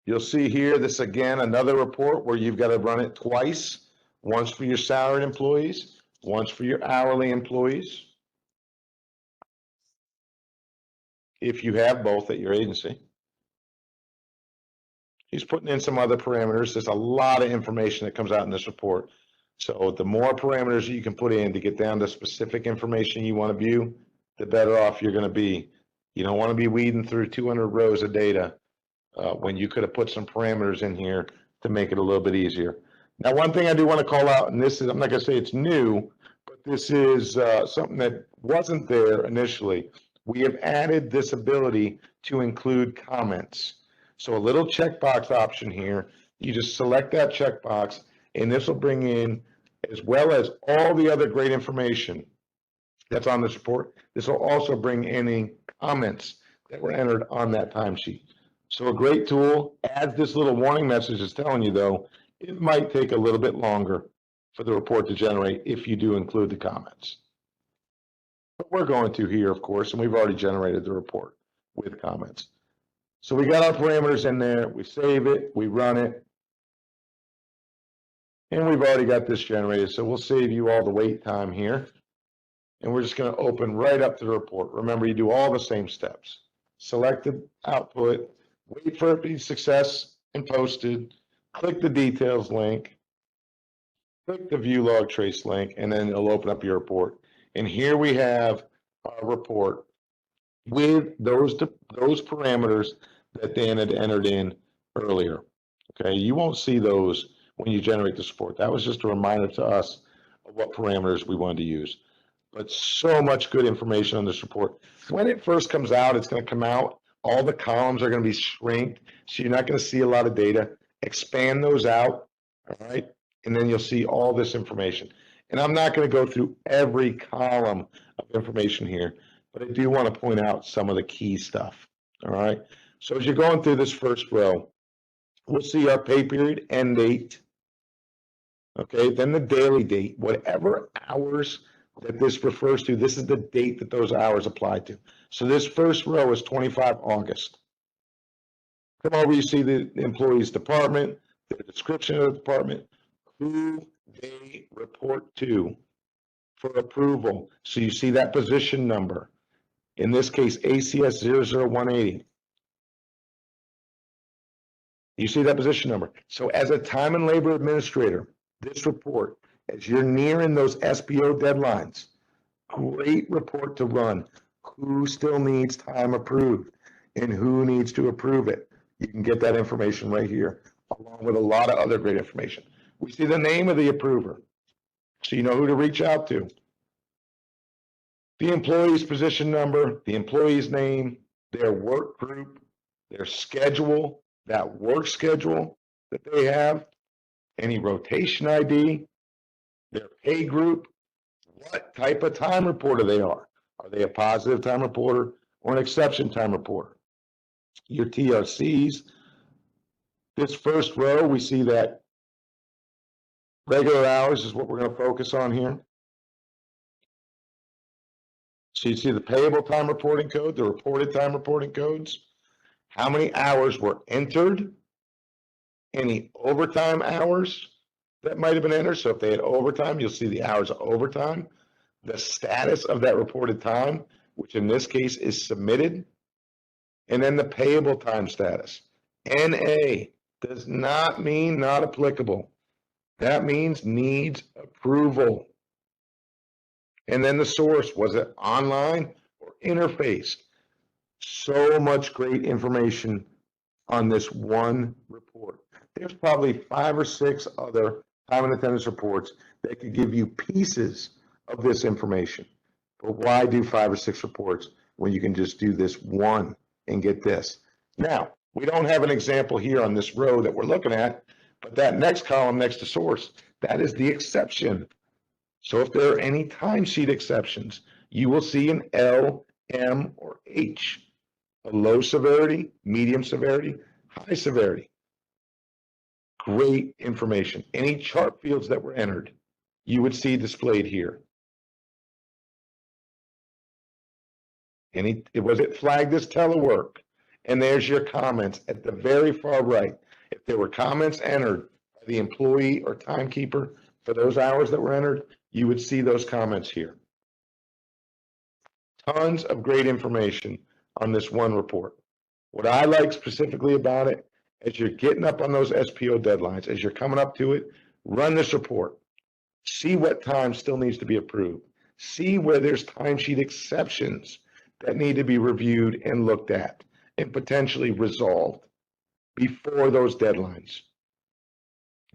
Speaker 2: You'll see here, this again, another report where you've got to run it twice, once for your salaried employees, once for your hourly employees, if you have both at your agency. He's putting in some other parameters. There's a lot of information that comes out in this report. So the more parameters you can put in to get down to specific information you want to view, the better off you're going to be. You don't want to be weeding through 200 rows of data when you could have put some parameters in here to make it a little bit easier. Now, one thing I do want to call out, and this is, I'm not going to say it's new, but this is something that wasn't there initially. We have added this ability to include comments. So a little checkbox option here. You just select that checkbox, and this will bring in, as well as all the other great information that's on this report, this will also bring any comments that were entered on that timesheet. So a great tool. As this little warning message is telling you though, it might take a little bit longer for the report to generate if you do include the comments. But we're going to here, of course, and we've already generated the report with comments. So we got our parameters in there, we save it, we run it, and we've already got this generated. So we'll save you all the wait time here. And we're just going to open right up to the report. Remember, you do all the same steps. Select the output, wait for it to be success and posted, click the details link, click the view log trace link, and then it'll open up your report. And here we have our report with those parameters that Dan had entered in earlier. Okay, you won't see those when you generate this report. That was just a reminder to us of what parameters we wanted to use. But so much good information on this report. When it first comes out, it's going to come out. All the columns are going to be shrinked, so you're not going to see a lot of data. Expand those out, all right? And then you'll see all this information. And I'm not going to go through every column of information here, but I do want to point out some of the key stuff, all right? So as you're going through this first row, we'll see our pay period end date, okay? Then the daily date, whatever hours that this refers to, this is the date that those hours apply to. So this first row is 25 August. Come over, you see the employee's department, the description of the department, who they report to for approval. So you see that position number. In this case, ACS 00180. You see that position number. So as a time and labor administrator, this report, as you're nearing those SPO deadlines, great report to run. Who still needs time approved and who needs to approve it? You can get that information right here, along with a lot of other great information. We see the name of the approver, so you know who to reach out to. The employee's position number, the employee's name, their work group, their schedule, that work schedule that they have, any rotation ID, their pay group, what type of time reporter they are. Are they a positive time reporter or an exception time reporter? Your TRCs. This first row, we see that regular hours is what we're going to focus on here. So you see the payable time reporting code, the reported time reporting codes, how many hours were entered, any overtime hours that might have been entered. So if they had overtime, you'll see the hours of overtime, the status of that reported time, which in this case is submitted, and then the payable time status. NA does not mean not applicable. That means needs approval. And then the source, was it online or interfaced? So much great information on this one report. There's probably 5 or 6 other time and attendance reports that could give you pieces of this information. But why do 5 or 6 reports when you can just do this one and get this? Now, we don't have an example here on this row that we're looking at, but that next column next to source, that is the exception. So if there are any timesheet exceptions, you will see an L, M, or H, a low severity, medium severity, high severity. Great information. Any chart fields that were entered, you would see displayed here. Was it flagged as telework? And there's your comments at the very far right. If there were comments entered by the employee or timekeeper for those hours that were entered, you would see those comments here. Tons of great information on this one report. What I like specifically about it, as you're getting up on those SPO deadlines, as you're coming up to it, run this report. See what time still needs to be approved. See where there's timesheet exceptions that need to be reviewed and looked at and potentially resolved before those deadlines.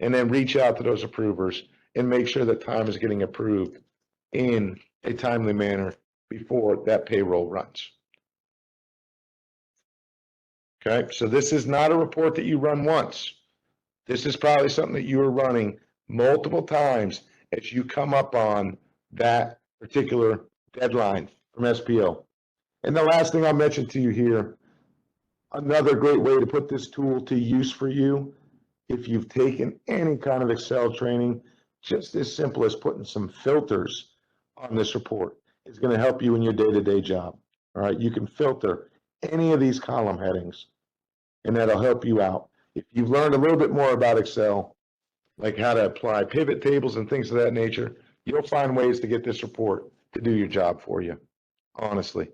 Speaker 2: And then reach out to those approvers and make sure that time is getting approved in a timely manner before that payroll runs. Okay, so this is not a report that you run once. This is probably something that you are running multiple times as you come up on that particular deadline from SPO. And the last thing I'll mention to you here Another great way to put this tool to use for you, if you've taken any kind of Excel training, just as simple as putting some filters on this report is going to help you in your day-to-day job. All right, you can filter any of these column headings, and that'll help you out. If you've learned a little bit more about Excel, like how to apply pivot tables and things of that nature, you'll find ways to get this report to do your job for you, honestly.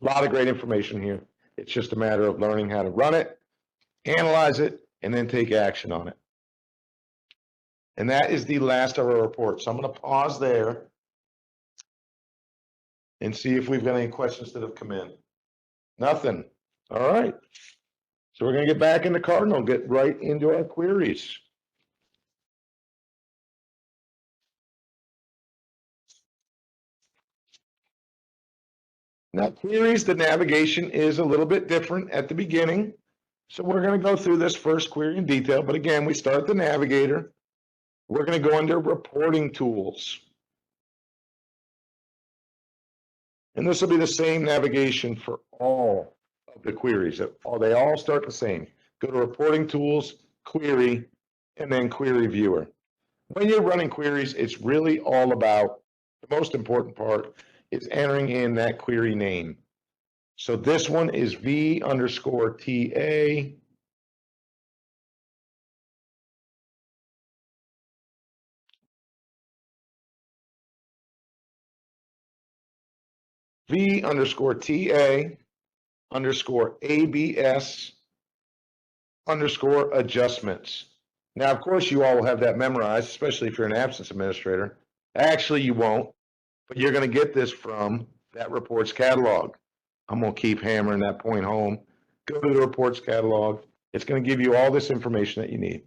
Speaker 2: A lot of great information here. It's just a matter of learning how to run it, analyze it, and then take action on it. And that is the last of our report. So I'm going to pause there and see if we've got any questions that have come in. Nothing. All right. So we're going to get back into Cardinal, get right into our queries. Now, queries, the navigation is a little bit different at the beginning. So we're going to go through this first query in detail. But again, we start the navigator. We're going to go into reporting tools. And this will be the same navigation for all of the queries. They all start the same. Go to reporting tools, query, and then query viewer. When you're running queries, it's really all about, the most important part is entering in that query name. So this one is V_TA. V_TA_ABS_adjustments. Now, of course, you all will have that memorized, especially if you're an absence administrator. Actually, you won't, but you're going to get this from that reports catalog. I'm going to keep hammering that point home. Go to the reports catalog. It's going to give you all this information that you need.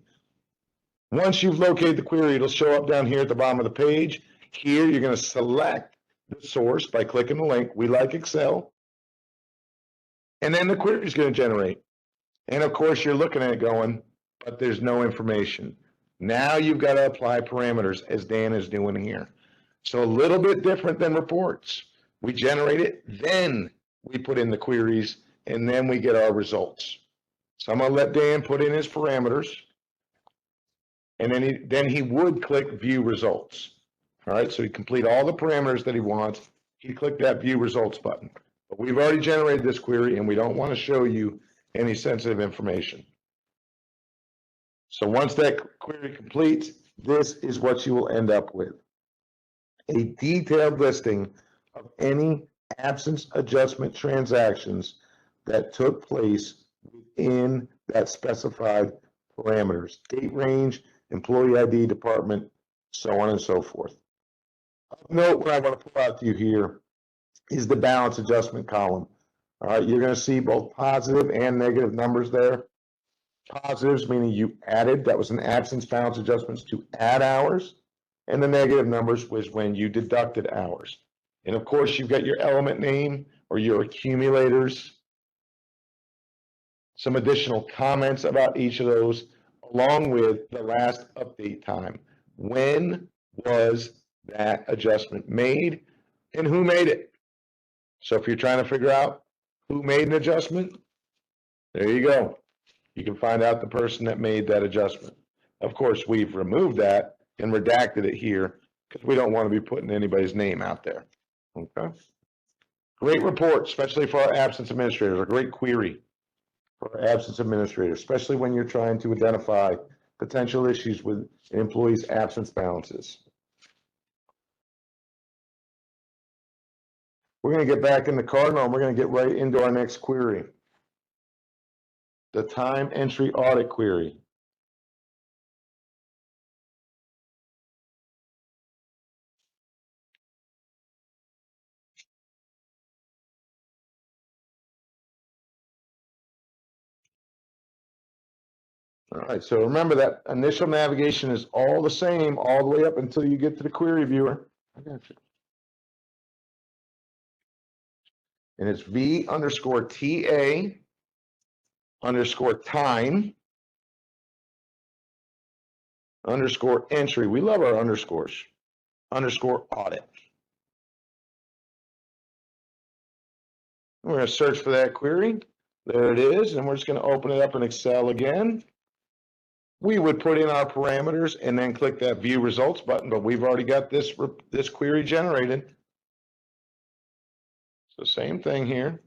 Speaker 2: Once you've located the query, it'll show up down here at the bottom of the page. Here, you're going to select the source by clicking the link. We like Excel. And then the query is going to generate. And of course, you're looking at it going, but there's no information. Now you've got to apply parameters as Dan is doing here. So a little bit different than reports. We generate it, then we put in the queries, and then we get our results. So I'm going to let Dan put in his parameters. And then he would click view results. All right, so he complete all the parameters that he wants. He clicked that view results button. But we've already generated this query and we don't want to show you any sensitive information. So once that query completes, this is what you will end up with. A detailed listing of any absence adjustment transactions that took place within that specified parameters, date range, employee ID department, so on and so forth. Of note, what I want to pull out to you here is the balance adjustment column. All right, you're going to see both positive and negative numbers there. Positives meaning you added, that was an absence balance adjustments to add hours, and the negative numbers was when you deducted hours. And of course, you've got your element name or your accumulators, some additional comments about each of those, along with the last update time. When was that adjustment made and who made it? So if you're trying to figure out who made an adjustment, there you go. You can find out the person that made that adjustment. Of course, we've removed that and redacted it here because we don't want to be putting anybody's name out there. Okay. Great report, especially for our absence administrators, a great query for our absence administrators, especially when you're trying to identify potential issues with an employee's absence balances. We're going to get back in the Cardinal and we're going to get right into our next query. The time entry audit query. All right, so remember that initial navigation is all the same all the way up until you get to the query viewer. I got you. And it's V_TA_time_entry. We love our underscores. _audit. We're going to search for that query. There it is, and we're just going to open it up in Excel again. We would put in our parameters and then click that View Results button, but we've already got this query generated. So same thing here.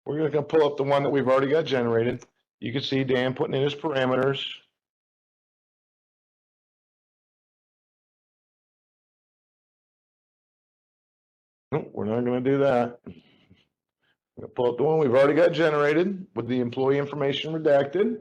Speaker 2: We're going to pull up the one that we've already got generated. You can see Dan putting in his parameters. Nope, we're not going to do that. I'm going to pull up the one we've already got generated with the employee information redacted.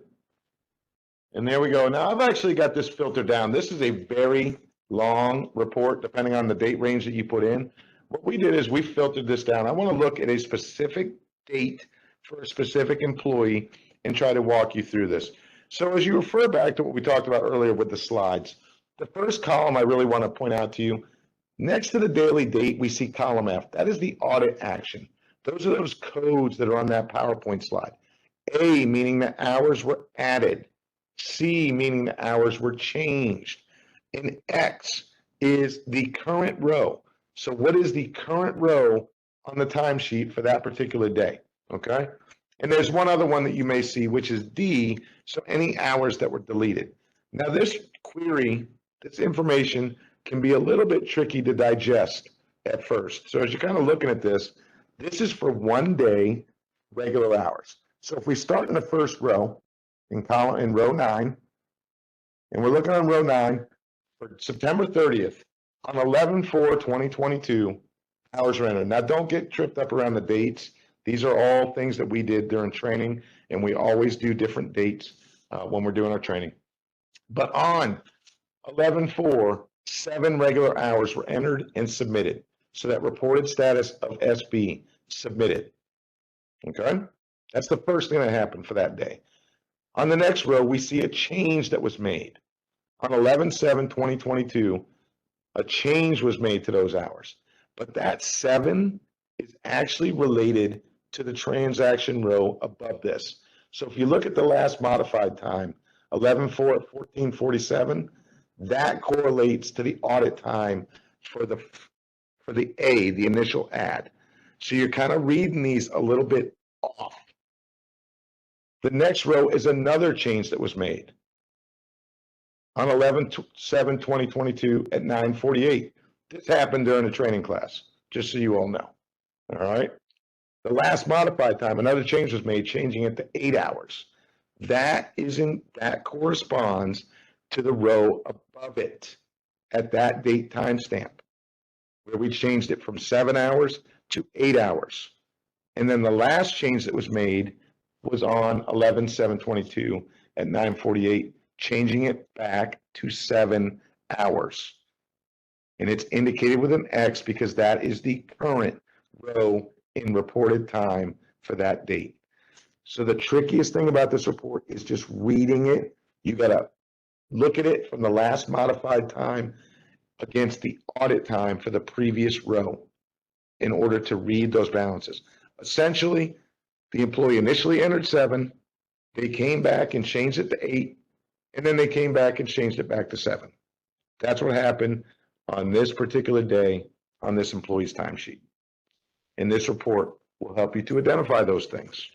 Speaker 2: And there we go. Now I've actually got this filtered down. This is a very long report, depending on the date range that you put in. What we did is we filtered this down. I want to look at a specific date for a specific employee and try to walk you through this. So as you refer back to what we talked about earlier with the slides, the first column I really want to point out to you, next to the daily date, we see column F. That is the audit action. Those are those codes that are on that PowerPoint slide. A, meaning the hours were added. C, meaning the hours were changed. And X is the current row. So what is the current row on the timesheet for that particular day? Okay. And there's one other one that you may see, which is D. So any hours that were deleted. Now this query, this information can be a little bit tricky to digest at first. So as you're kind of looking at this, this is for one day, regular hours. So if we start in the first row, in row 9, and we're looking on row 9 for September 30th, on 11/4/2022, hours were entered. Now don't get tripped up around the dates. These are all things that we did during training, and we always do different dates when we're doing our training. But on 11/4, 7 regular hours were entered and submitted. So that reported status of SB, submitted. Okay? That's the first thing that happened for that day. On the next row, we see a change that was made. On 11/7/2022, a change was made to those hours. But that 7 is actually related to the transaction row above this. So if you look at the last modified time, 11/4/1447, that correlates to the audit time for the A, the initial add. So you're kind of reading these a little bit off. The next row is another change that was made on 11/7/2022 at 9:48. This happened during a training class, just so you all know. All right. The last modified time, another change was made, changing it to 8 hours. That corresponds to the row above it at that date timestamp, where we changed it from 7 hours to 8 hours. And then the last change that was made was on 11/7/22 at 9:48, changing it back to 7 hours. And it's indicated with an X because that is the current row in reported time for that date. So the trickiest thing about this report is just reading it. You got to look at it from the last modified time against the audit time for the previous row in order to read those balances. Essentially, the employee initially entered 7, they came back and changed it to 8, and then they came back and changed it back to 7. That's what happened on this particular day on this employee's timesheet. And this report will help you to identify those things.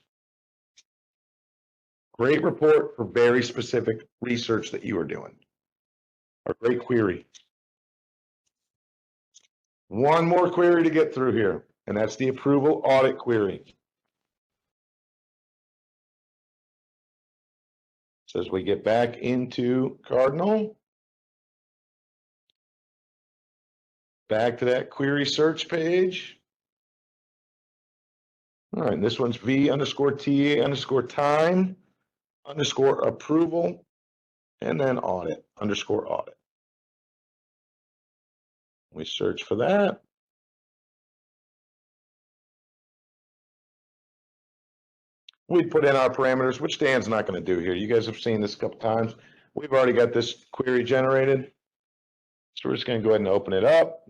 Speaker 2: Great report for very specific research that you are doing. A great query. One more query to get through here, and that's the approval audit query. So as we get back into Cardinal, back to that query search page. All right, this one's V_TA_time_approval, and then audit_audit. We search for that. We put in our parameters, which Dan's not going to do here. You guys have seen this a couple times. We've already got this query generated. So we're just going to go ahead and open it up.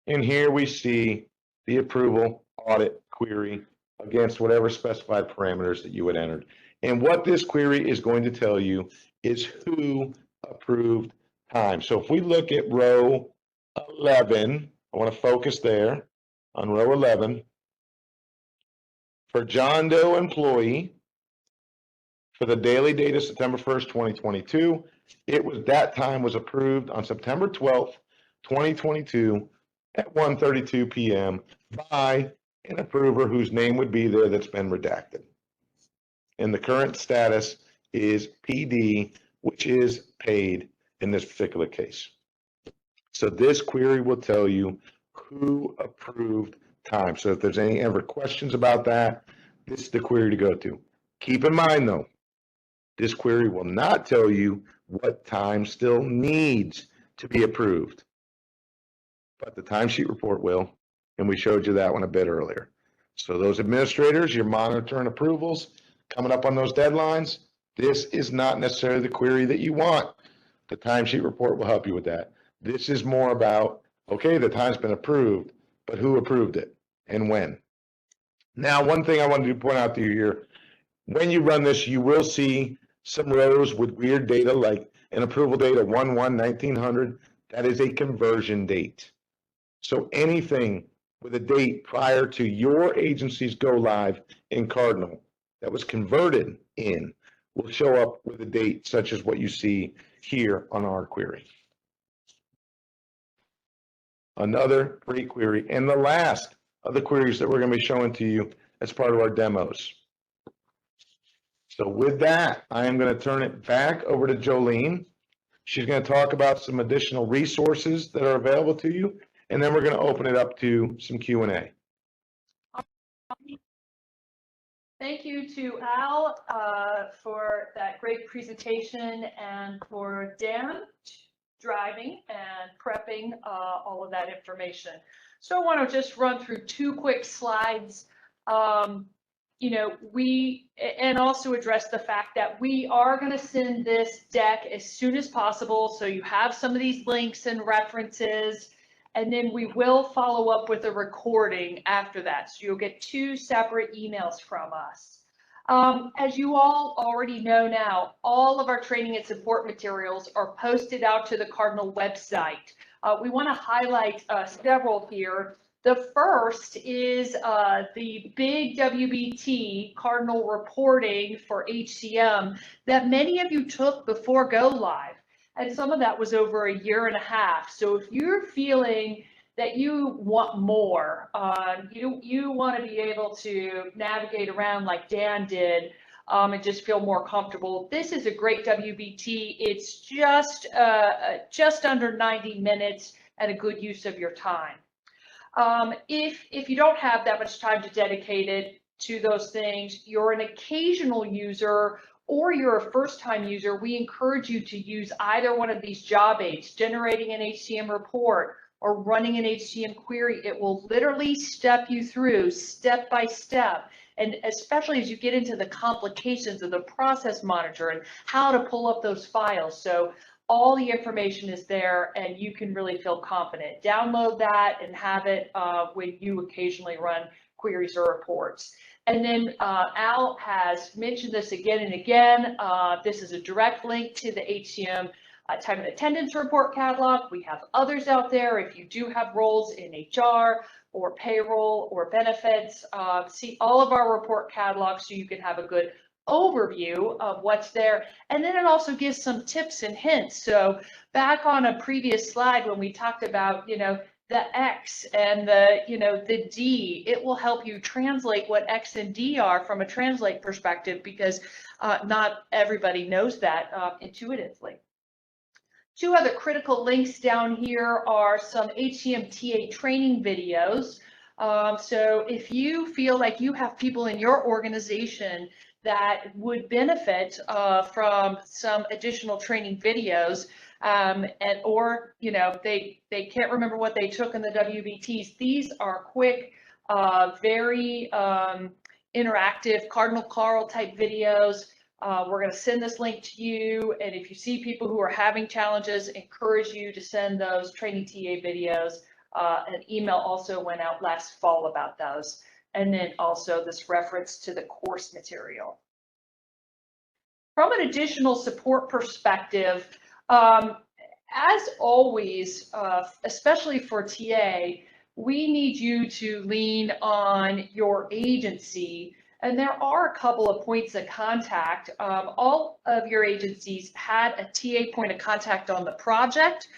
Speaker 2: And here we see the approval audit query against whatever specified parameters that you had entered. And what this query is going to tell you is who approved time. So if we look at row 11, I want to focus there on row 11. for John Doe employee for the daily date of September 1st, 2022. That time was approved on September 12th, 2022 at 1:32 p.m. by an approver whose name would be there that's been redacted. And the current status is PD, which is paid in this particular case. So this query will tell you who approved time. So if there's any ever questions about that, this is the query to go to. Keep in mind though, this query will not tell you what time still needs to be approved, but the timesheet report will, and we showed you that one a bit earlier. So those administrators, you're monitoring approvals, coming up on those deadlines, this is not necessarily the query that you want. The timesheet report will help you with that. This is more about, okay, the time's been approved, but who approved it and when? Now, one thing I wanted to point out to you here, when you run this, you will see some rows with weird data like an approval date of 1/1/1900. That is a conversion date. So anything with a date prior to your agency's go live in Cardinal that was converted in will show up with a date such as what you see here on our query. Another great query, and the last of the queries that we're going to be showing to you as part of our demos. So with that, I am going to turn it back over to Jolene. She's going to talk about some additional resources that are available to you, and then we're going to open it up to some Q&A.
Speaker 1: Thank you to Al for that great presentation and for Dan driving and prepping all of that information. So I want to just run through two quick slides. And also address the fact that we are going to send this deck as soon as possible. So you have some of these links and references, and then we will follow up with a recording after that. So you'll get two separate emails from us. As you all already know now, all of our training and support materials are posted out to the Cardinal website. We want to highlight several here. The first is the big WBT Cardinal reporting for HCM that many of you took before go live. And some of that was over a year and a half. So if you're feeling that you want more, you want to be able to navigate around like Dan did and just feel more comfortable, this is a great WBT. It's just under 90 minutes and a good use of your time. If you don't have that much time to dedicate it to those things, you're an occasional user or you're a first-time user, we encourage you to use either one of these job aids, generating an HCM report or running an HCM query. It will literally step you through step by step. And especially as you get into the complications of the process monitor and how to pull up those files. So all the information is there and you can really feel confident. Download that and have it when you occasionally run queries or reports. And then Al has mentioned this again and again. This is a direct link to the HCM time and attendance report catalog. We have others out there. If you do have roles in HR or payroll or benefits, see all of our report catalogs so you can have a good overview of what's there. And then it also gives some tips and hints. So back on a previous slide when we talked about, the X and the D, it will help you translate what X and D are from a translate perspective, because not everybody knows that intuitively. Two other critical links down here are some HCM TA training videos. So if you feel like you have people in your organization that would benefit from some additional training videos, or they can't remember what they took in the WBTs. These are quick, very interactive Cardinal Carl type videos. We're going to send this link to you, and if you see people who are having challenges, encourage you to send those training TA videos. An email also went out last fall about those, and then also this reference to the course material. From an additional support perspective, as always, especially for TA, we need you to lean on your agency. And there are a couple of points of contact. All of your agencies had a TA point of contact on the project.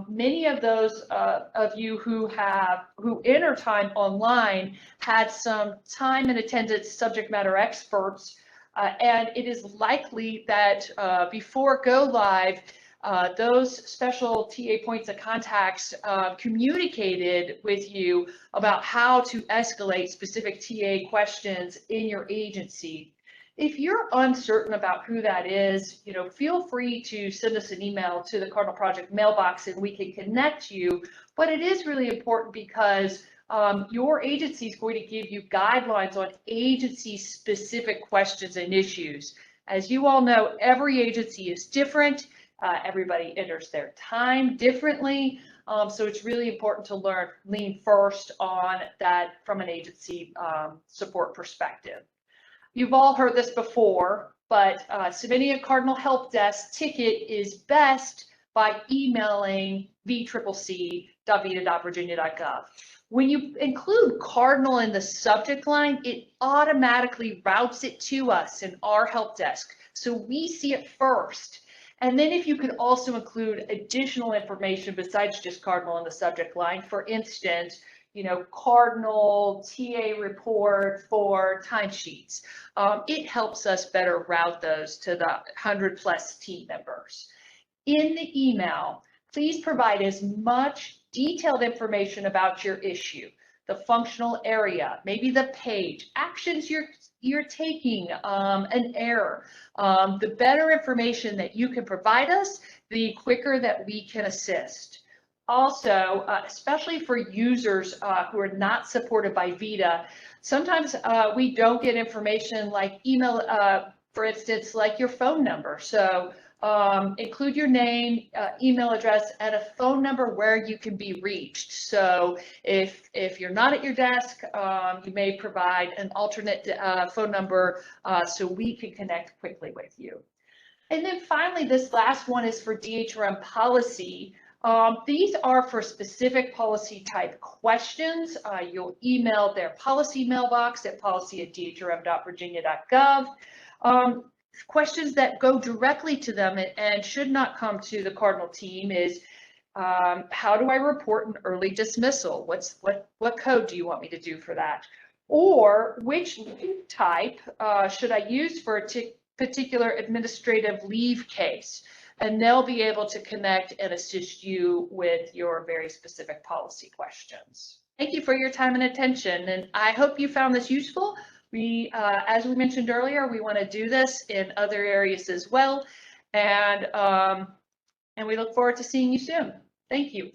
Speaker 1: Many of those of you who enter time online had some time and attendance subject matter experts, and it is likely that before go live, those special TA points of contacts communicated with you about how to escalate specific TA questions in your agency. If you're uncertain about who that is, feel free to send us an email to the Cardinal Project mailbox and we can connect you. But it is really important because your agency is going to give you guidelines on agency-specific questions and issues. As you all know, every agency is different. Everybody enters their time differently. So it's really important to lean first on that from an agency support perspective. You've all heard this before, but submitting a Cardinal Help Desk ticket is best by emailing vCCC.vita.virginia.gov. When you include Cardinal in the subject line, it automatically routes it to us in our help desk. So we see it first. And then if you could also include additional information besides just Cardinal in the subject line, for instance, Cardinal TA report for timesheets. It helps us better route those to the 100+ team members. In the email, please provide as much detailed information about your issue, the functional area, maybe the page, actions you're taking, an error. The better information that you can provide us, the quicker that we can assist. Also, especially for users who are not supported by Vita, sometimes we don't get information like email, for instance, like your phone number. So include your name, email address, and a phone number where you can be reached. So if you're not at your desk, you may provide an alternate phone number so we can connect quickly with you. And then finally, this last one is for DHRM policy. These are for specific policy type questions. You'll email their policy mailbox at policy@dhrm.virginia.gov. Questions that go directly to them and should not come to the Cardinal team is, how do I report an early dismissal? What code do you want me to do for that? Or which leave type should I use for a particular administrative leave case? And they'll be able to connect and assist you with your very specific policy questions. Thank you for your time and attention, and I hope you found this useful. As we mentioned earlier, we want to do this in other areas as well, and we look forward to seeing you soon. Thank you.